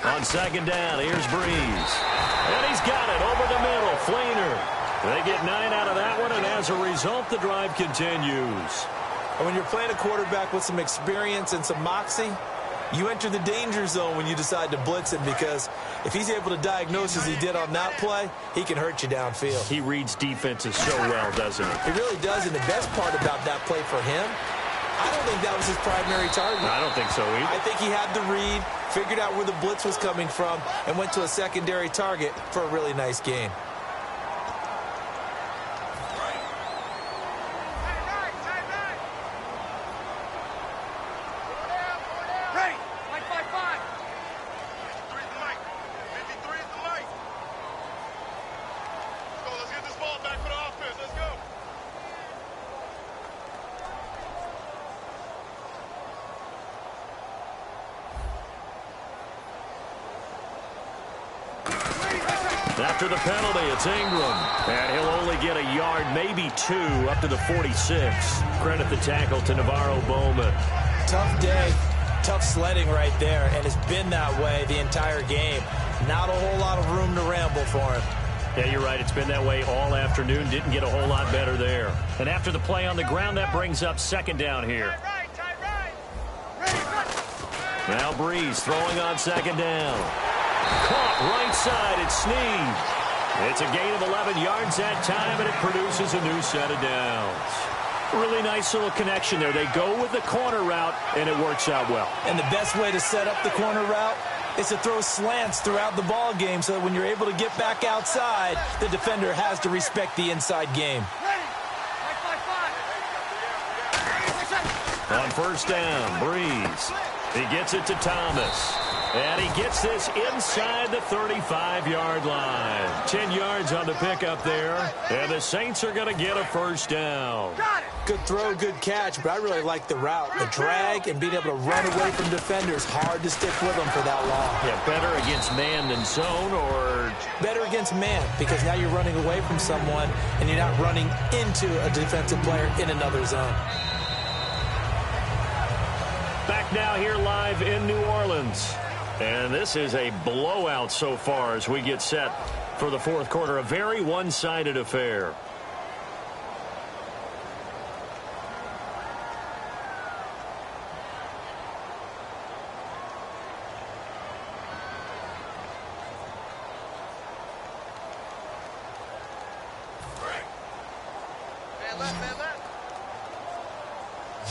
On second down, here's Breeze. And he's got it over the middle. Fleener. They get 9 out of that one, and as a result, the drive continues. And when you're playing a quarterback with some experience and some moxie, you enter the danger zone when you decide to blitz him, because if he's able to diagnose as he did on that play, he can hurt you downfield. He reads defenses so well, doesn't he? He really does, and the best part about that play for him, I don't think that was his primary target. I don't think so either. I think he had the read, figured out where the blitz was coming from, and went to a secondary target for a really nice gain. After the penalty, it's Ingram. And he'll only get a yard, maybe 2, up to the 46. Credit the tackle to Navarro Bowman. Tough day, tough sledding right there, and it's been that way the entire game. Not a whole lot of room to ramble for him. Yeah, you're right. It's been that way all afternoon. Didn't get a whole lot better there. And after the play on the ground, that brings up second down here. Now Breeze throwing on second down. Caught right side, it's Snead. It's a gain of 11 yards that time, and it produces a new set of downs. Really nice little connection there. They go with the corner route, and it works out well. And the best way to set up the corner route is to throw slants throughout the ball game, so that when you're able to get back outside, the defender has to respect the inside game. On first down, Breeze. He gets it to Thomas. And he gets this inside the 35-yard line. 10 yards on the pickup there. And the Saints are going to get a first down. Good throw, good catch, but I really like the route. The drag and being able to run away from defenders. Hard to stick with them for that long. Yeah, better against man than zone, or? Better against man, because now you're running away from someone and you're not running into a defensive player in another zone. Back now here live in New Orleans. And this is a blowout so far as we get set for the fourth quarter. A very one-sided affair.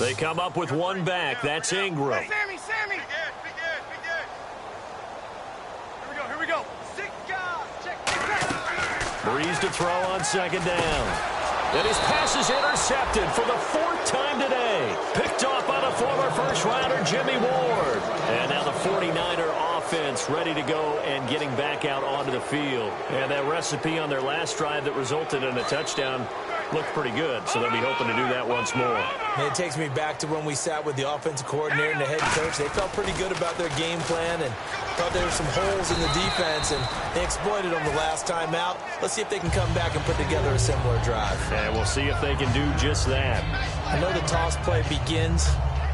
They come up with one back. That's Ingram. Sammy! Here we go. Breeze to throw on second down. And his pass is intercepted for the 4th time today. Picked off by the former first-rounder Jimmy Ward. And now the 49er offense ready to go and getting back out onto the field. And that recipe on their last drive that resulted in a touchdown looked pretty good, so they'll be hoping to do that once more. And it takes me back to when we sat with the offensive coordinator and the head coach. They felt pretty good about their game plan and thought there were some holes in the defense, and they exploited them the last time out. Let's see if they can come back and put together a similar drive. And we'll see if they can do just that. I know the toss play begins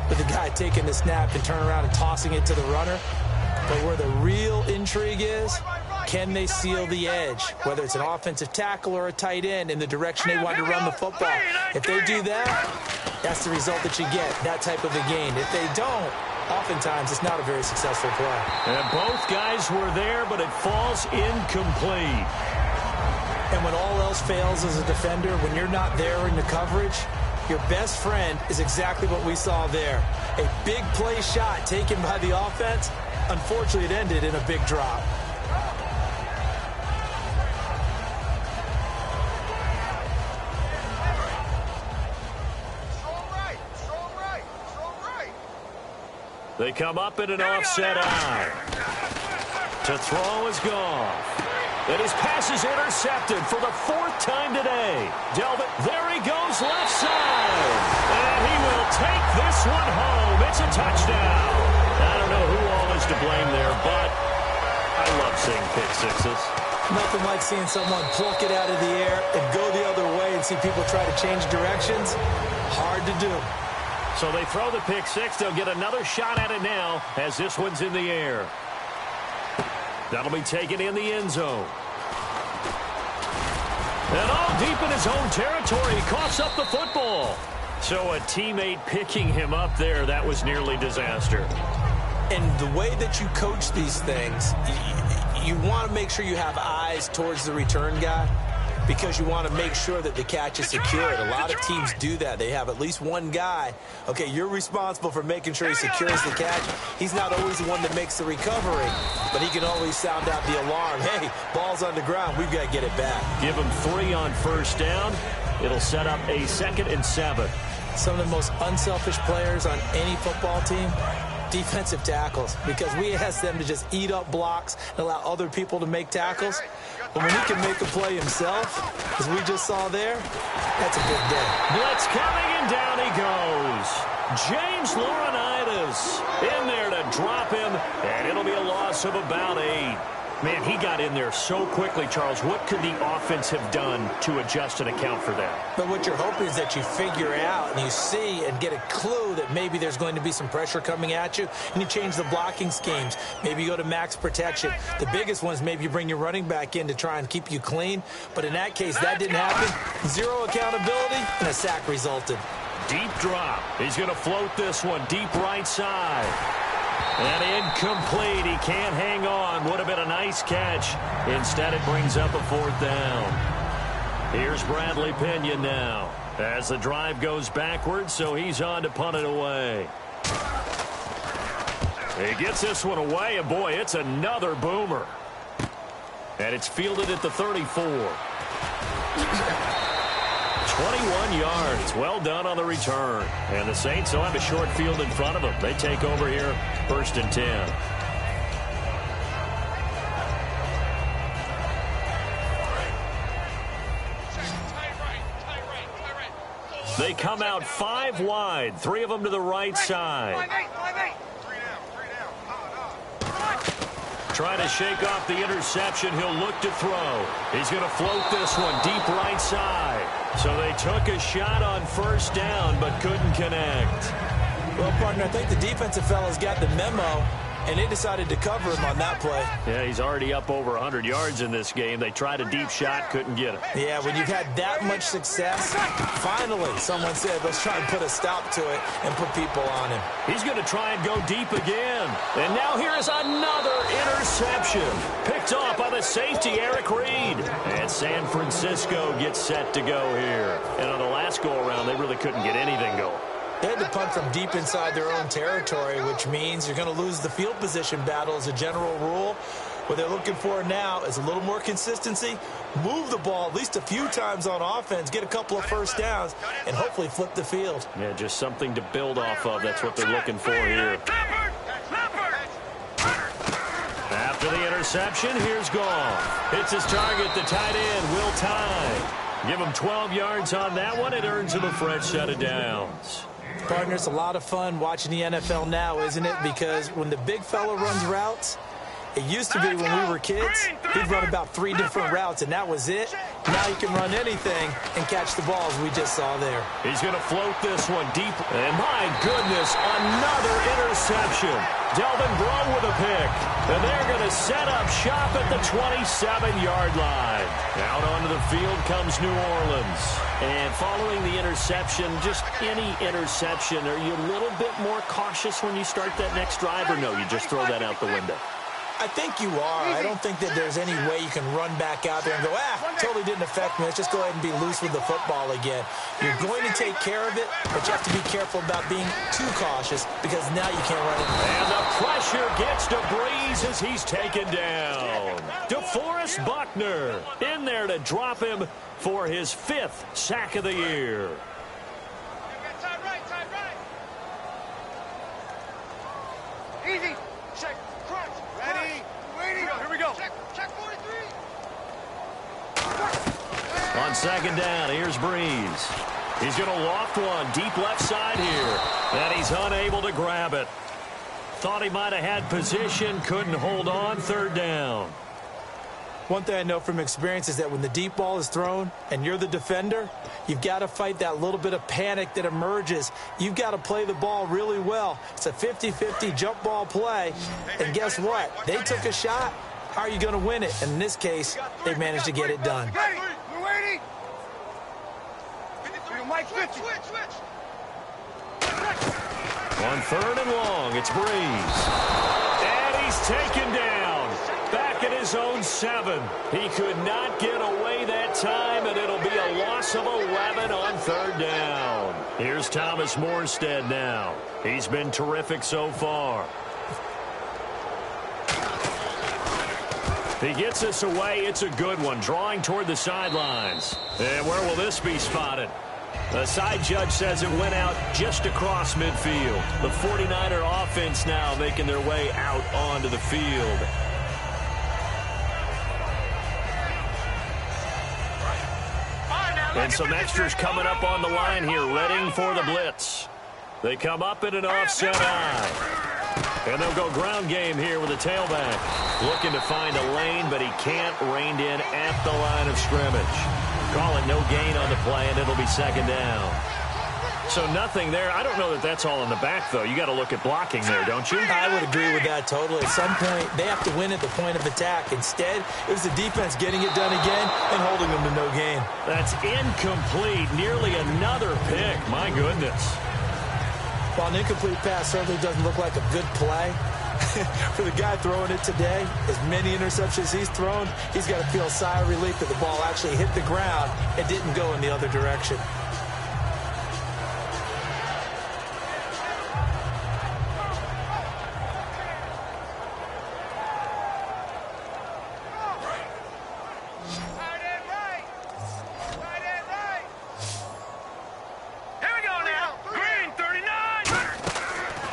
with the guy taking the snap and turning around and tossing it to the runner, but where the real intrigue is, can they seal the edge, whether it's an offensive tackle or a tight end, in the direction they want to run the football? If they do that, that's the result that you get, that type of a gain. If they don't, oftentimes it's not a very successful play. And both guys were there, but it falls incomplete. And when all else fails as a defender, when you're not there in the coverage, your best friend is exactly what we saw there. A big play shot taken by the offense. Unfortunately, it ended in a big drop. They come up in an offset eye. To throw is Goff. And his pass is intercepted for the 4th time today. Delvin, there he goes, left side. And he will take this one home. It's a touchdown. I don't know who all is to blame there, but I love seeing pick sixes. Nothing like seeing someone pluck it out of the air and go the other way and see people try to change directions. Hard to do. So they throw the pick six. They'll get another shot at it now as this one's in the air. That'll be taken in the end zone. And all deep in his own territory, he coughs up the football. So a teammate picking him up there, that was nearly disaster. And the way that you coach these things, you want to make sure you have eyes towards the return guy, because you want to make sure that the catch is secured. A lot of teams do that. They have at least one guy. Okay, you're responsible for making sure he secures the catch. He's not always the one that makes the recovery, but he can always sound out the alarm. Hey, ball's on the ground. We've got to get it back. Give him 3 on first down. It'll set up a 2nd and 7. Some of the most unselfish players on any football team, defensive tackles, because we ask them to just eat up blocks and allow other people to make tackles. But when he can make a play himself, as we just saw there, that's a big day. Blitz coming, and down he goes. James Laurinaitis in there to drop him, and it'll be a loss of about 8. Man, he got in there so quickly, Charles. What could the offense have done to adjust and account for that? But what you're hoping is that you figure out and you see and get a clue that maybe there's going to be some pressure coming at you, and you change the blocking schemes. Maybe you go to max protection. The biggest one is maybe you bring your running back in to try and keep you clean. But in that case, that didn't happen. 0 accountability, and a sack resulted. Deep drop. He's going to float this one deep right side. And incomplete. He can't hang on. Would have been a nice catch. Instead, it brings up a 4th down. Here's Bradley Pinion now as the drive goes backwards, so he's on to punt it away. He gets this one away, and boy, it's another boomer. And it's fielded at the 34. 21 yards. Well done on the return. And the Saints will have a short field in front of them. They take over here, 1st and 10. They come out 5 wide, 3 of them to the right side. Trying to shake off the interception. He'll look to throw. He's going to float this one deep right side. So they took a shot on first down, but couldn't connect. Well, partner, I think the defensive fellas got the memo, and they decided to cover him on that play. Yeah, he's already up over 100 yards in this game. They tried a deep shot, couldn't get it. Yeah, when you've had that much success, finally someone said, let's try and put a stop to it and put people on him. He's going to try and go deep again. And now here is another interception. Picked off by the safety, Eric Reed. And San Francisco gets set to go here. And on the last go-around, they really couldn't get anything going. They had to punt from deep inside their own territory, which means you're going to lose the field position battle as a general rule. What they're looking for now is a little more consistency, move the ball at least a few times on offense, get a couple of first downs, and hopefully flip the field. Yeah, just something to build off of. That's what they're looking for here. interception. Here's Goff. Hits his target, the tight end, Will Tye. Give him 12 yards on that one. It earns him a fresh set of downs. Partner, it's a lot of fun watching the NFL now, isn't it? Because when the big fella runs routes, it used to be when we were kids, he'd run about 3 different routes, and that was it. Now he can run anything and catch the balls we just saw there. He's going to float this one deep. And my goodness, another interception. Delvin Breaux with a pick. And they're going to set up shop at the 27-yard line. Out onto the field comes New Orleans. And following the interception, just any interception, are you a little bit more cautious when you start that next drive, or no, you just throw that out the window? I think you are. I don't think that there's any way you can run back out there and go, totally didn't affect me. Let's just go ahead and be loose with the football again. You're going to take care of it, but you have to be careful about being too cautious because now you can't run it. And the pressure gets to Breeze as he's taken down. DeForest Buckner in there to drop him for his 5th sack of the year. Time right. Easy. Check. Crunch. Ready. Waiting. Here we go. Check 43. On second down, here's Breeze. He's going to loft one deep left side here. And he's unable to grab it. Thought he might have had position, couldn't hold on. 3rd down. One thing I know from experience is that when the deep ball is thrown and you're the defender, you've got to fight that little bit of panic that emerges. You've got to play the ball really well. It's a 50-50 jump ball play. And guess what? They took a shot. How are you going to win it? And in this case, they managed to get it done. We're waiting. Mike, switch. On 3rd and long, it's Breeze. And he's taken down. Back at his own 7. He could not get away that time, and it'll be a loss of 11 on 3rd down. Here's Thomas Morstead now. He's been terrific so far. He gets this away. It's a good one, drawing toward the sidelines. And where will this be spotted? The side judge says it went out just across midfield. The 49er offense now making their way out onto the field. And some extras coming up on the line here, readying for the blitz. They come up in an offset eye. And they'll go ground game here with a tailback. Looking to find a lane, but he can't rein in at the line of scrimmage. Call it no gain on the play, and it'll be 2nd down. So nothing there. I don't know that that's all in the back, though. You got to look at blocking there, don't you? I would agree with that totally. At some point, they have to win at the point of attack. Instead, it was the defense getting it done again and holding them to no gain. That's incomplete. Nearly another pick. My goodness. While an incomplete pass certainly doesn't look like a good play, for the guy throwing it today, as many interceptions he's thrown, he's got to feel a sigh of relief that the ball actually hit the ground and didn't go in the other direction.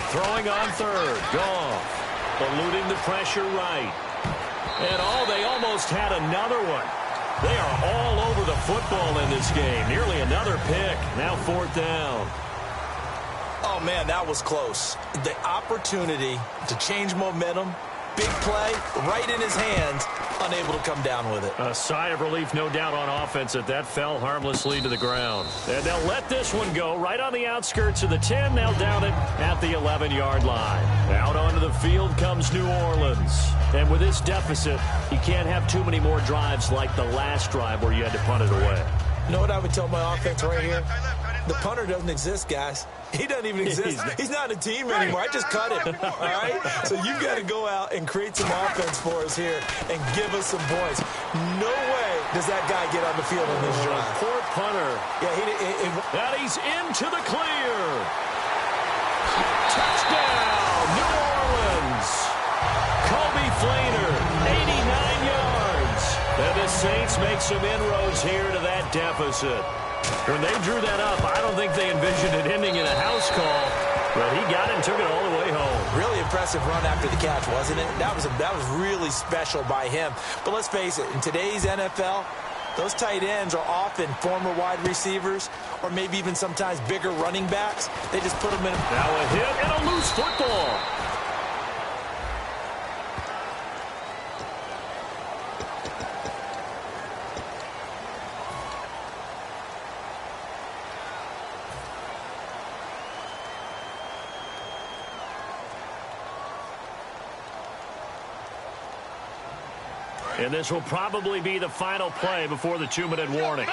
Throwing on 3rd. Goff. Eluding the pressure right. And they almost had another one. They are all over the football in this game. Nearly another pick. Now 4th down. Oh, man, that was close. The opportunity to change momentum, big play, right in his hands, unable to come down with it. A sigh of relief, no doubt, on offense that fell harmlessly to the ground. And they'll let this one go right on the outskirts of the 10. They'll down it at the 11-yard line. Out onto the field comes New Orleans. And with this deficit, you can't have too many more drives like the last drive where you had to punt it away. You know what I would tell my offense right here? The punter doesn't exist, guys. He doesn't even exist. He's not a team anymore. I just cut him, all right? So you've got to go out and create some offense for us here and give us some points. No way does that guy get on the field in this drive. Poor punter. Yeah, and he's into the clear. Touchdown, New Orleans. Kobe Flainer, 89 yards. And the Saints make some inroads here to that deficit. When they drew that up, I don't think they envisioned it ending in a house call. But he got it and took it all the way home. Really impressive run after the catch, wasn't it? That was really special by him. But let's face it, in today's NFL, those tight ends are often former wide receivers or maybe even sometimes bigger running backs. They just put them in. Now a hit and a loose football. And this will probably be the final play before the 2-minute warning.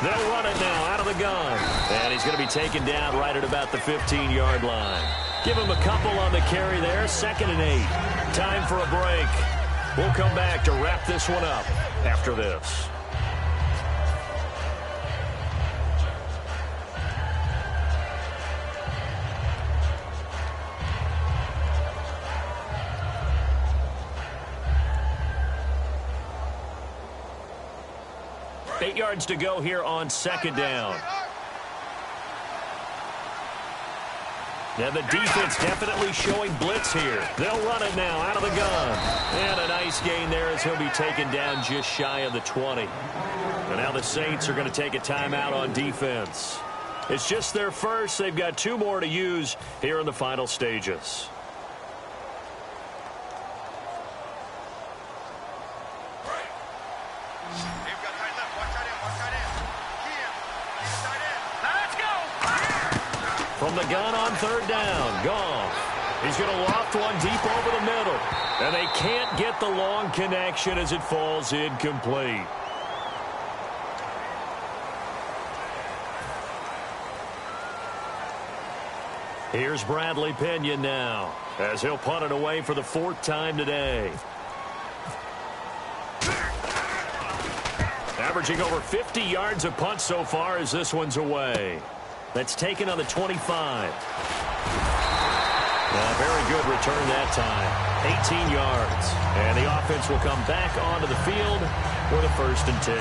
They'll run it now out of the gun. And he's going to be taken down right at about the 15-yard line. Give him a couple on the carry there. 2nd and 8. Time for a break. We'll come back to wrap this one up after this. Eight yards to go here on 2nd down. And the defense definitely showing blitz here. They'll run it now out of the gun. And a nice gain there as he'll be taken down just shy of the 20. And now the Saints are going to take a timeout on defense. It's just their first. They've got 2 more to use here in the final stages. From the gun on 3rd down, Goff. He's going to loft one deep over the middle. And they can't get the long connection as it falls incomplete. Here's Bradley Pinion now as he'll punt it away for the 4th time today. Averaging over 50 yards a punt so far as this one's away. That's taken on the 25. Very good return that time. 18 yards. And the offense will come back onto the field with a 1st and 10.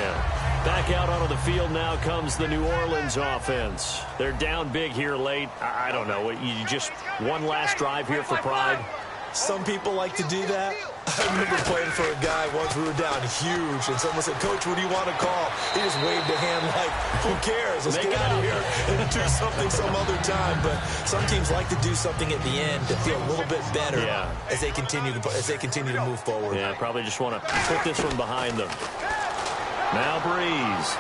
Back out onto the field now comes the New Orleans offense. They're down big here late. I don't know. You just one last drive here for pride. Some people like to do that. I remember playing for a guy once. We were down huge, and someone said, "Coach, what do you want to call?" He just waved a hand like, "Who cares? Let's get out of here and do something some other time." But some teams like to do something at the end to feel a little bit better as they continue to move forward. Yeah, probably just want to put this one behind them. Now Breeze.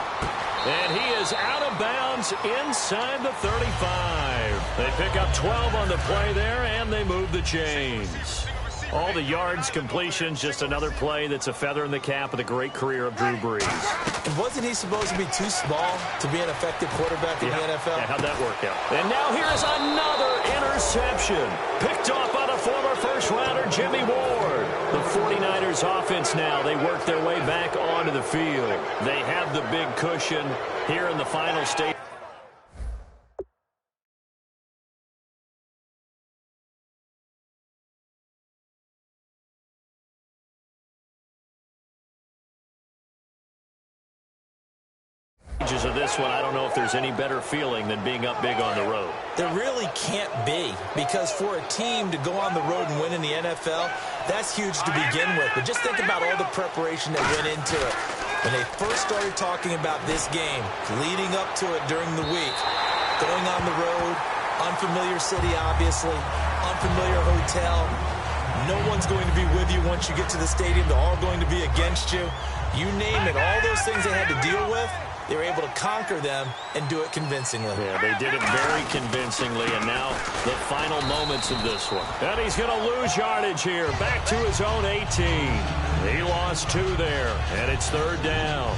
And he is out of bounds inside the 35. They pick up 12 on the play there, and they move the chains. All the yards, completions, just another play that's a feather in the cap of the great career of Drew Brees. And wasn't he supposed to be too small to be an effective quarterback in the NFL? Yeah, how'd that work out? And now here's another interception. Picked off by the former first-rounder Jimmy Ward. The 49ers offense now, they work their way back onto the field. They have the big cushion here in the final stage. Of this one, I don't know if there's any better feeling than being up big on the road. There really can't be, because for a team to go on the road and win in the NFL, that's huge to begin with. But just think about all the preparation that went into it. When they first started talking about this game, leading up to it during the week, going on the road, unfamiliar city, obviously, unfamiliar hotel. No one's going to be with you once you get to the stadium. They're all going to be against you. You name it, all those things they had to deal with, they were able to conquer them and do it convincingly. Yeah, they did it very convincingly, and now the final moments of this one. And he's going to lose yardage here, back to his own 18. He lost 2 there, and it's 3rd down.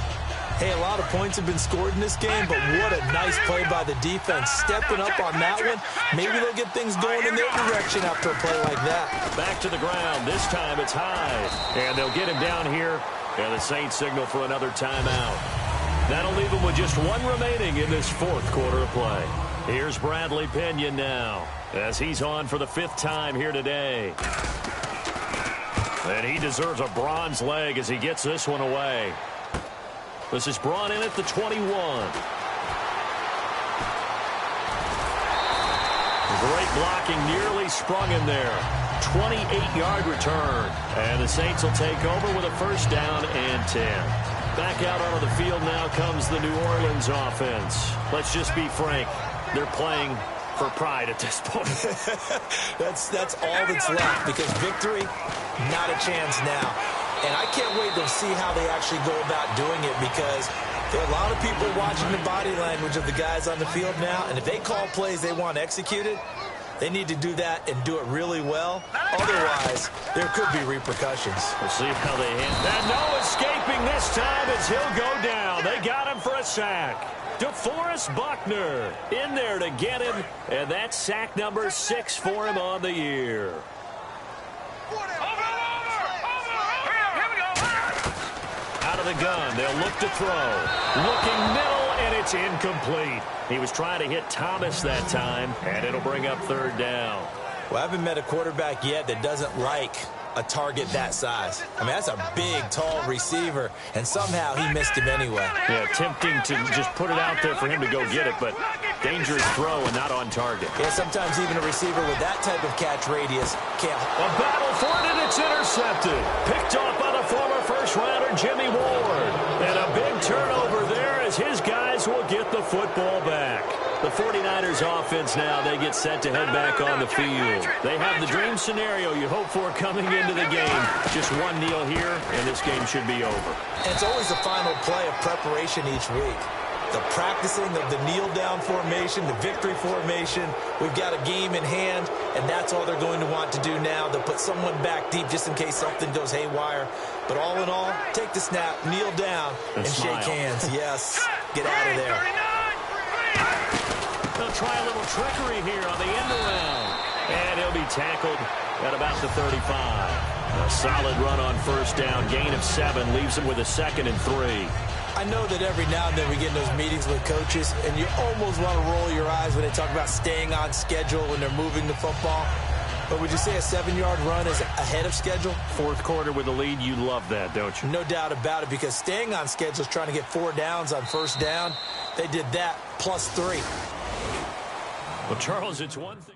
Hey, a lot of points have been scored in this game, but what a nice play by the defense. Stepping up on that one, maybe they'll get things going in their direction after a play like that. Back to the ground. This time it's Hyde. And they'll get him down here, and the Saints signal for another timeout. That'll leave them with just 1 remaining in this 4th quarter of play. Here's Bradley Pinion now as he's on for the 5th time here today. And he deserves a bronze leg as he gets this one away. This is brought in at the 21. blocking nearly sprung him there. 28-yard return. And the Saints will take over with a first down and 10. Back out onto the field now comes the New Orleans offense. Let's just be frank. They're playing for pride at this point. That's all that's left, because victory, not a chance now. And I can't wait to see how they actually go about doing it, because there are a lot of people watching the body language of the guys on the field now, and if they call plays they want executed, they need to do that and do it really well. Otherwise, there could be repercussions. We'll see how they handle. And no escaping this time as he'll go down. They got him for a sack. DeForest Buckner in there to get him, and that's sack number 6 for him on the year. Out of the gun, they'll look to throw. Looking middle, and it's incomplete. He was trying to hit Thomas that time, and it'll bring up third down. Well, I haven't met a quarterback yet that doesn't like a target that size. I mean, that's a big, tall receiver, and somehow he missed him anyway. Yeah, tempting to just put it out there for him to go get it, but dangerous throw and not on target. Yeah, sometimes even a receiver with that type of catch radius can't. A battle for it, and it's intercepted. Picked off by the former first-rounder Jimmy Ward. And a big turnover there as his guys will get the football back. The 49ers offense now, they get set to head back on the field. They have the dream scenario you hope for coming into the game. Just one kneel here, and this game should be over. And it's always the final play of preparation each week. The practicing of the kneel-down formation, the victory formation. We've got a game in hand, and that's all they're going to want to do now. They'll put someone back deep just in case something goes haywire. But all in all, take the snap, kneel down, and smile. shake hands. Yes, get out of there. They'll try a little trickery here on the end around. And he'll be tackled at about the 35. A solid run on first down. Gain of 7 leaves him with a 2nd and 3. I know that every now and then we get in those meetings with coaches, and you almost want to roll your eyes when they talk about staying on schedule when they're moving the football. But would you say a 7-yard run is ahead of schedule? Fourth quarter with a lead, you love that, don't you? No doubt about it, because staying on schedule is trying to get 4 downs on first down. They did that plus 3. Well, Charles, it's one thing.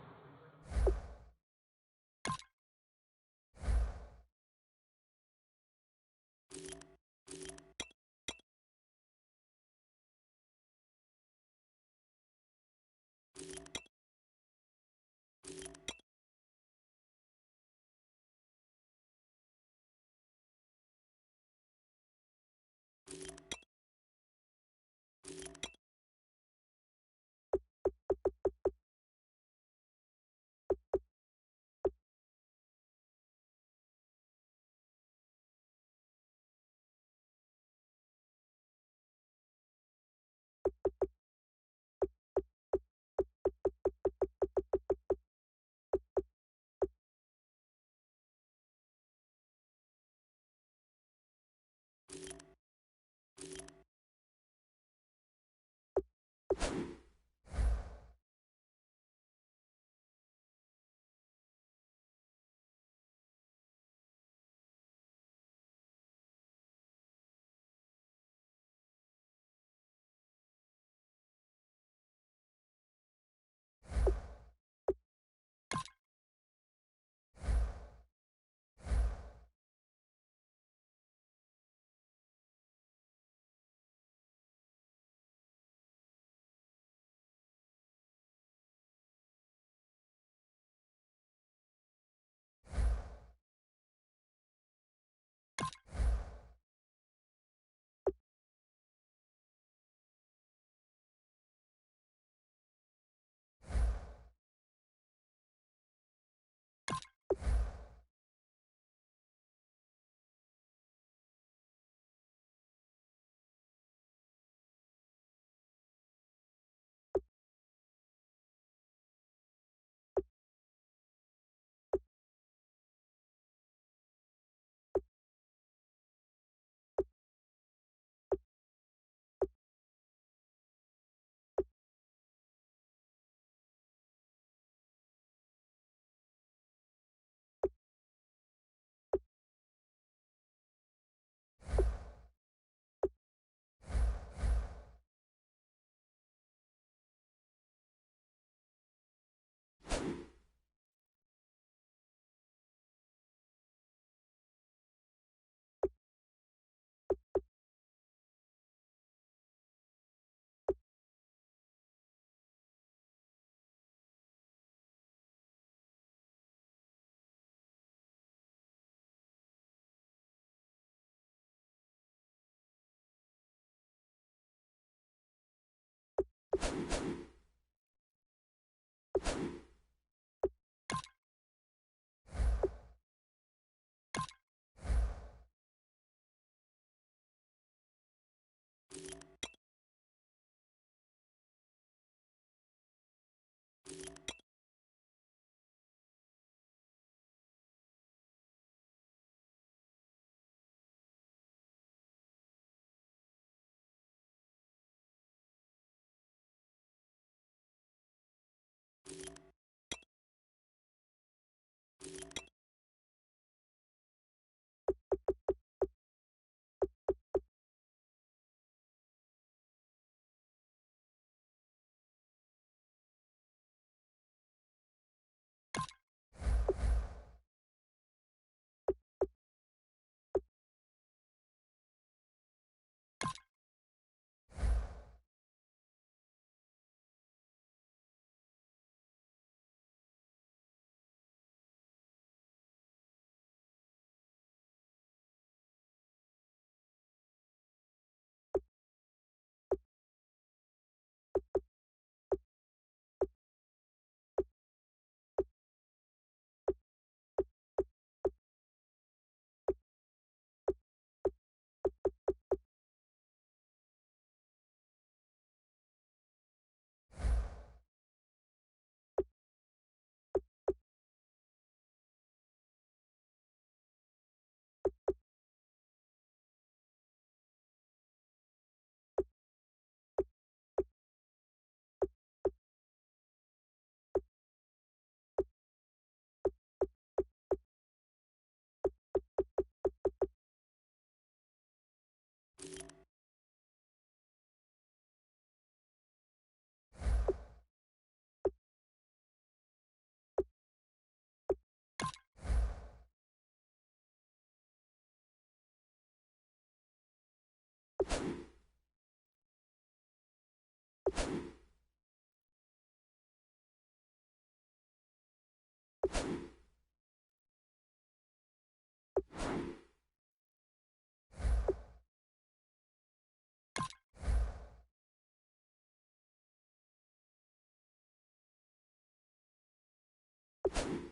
you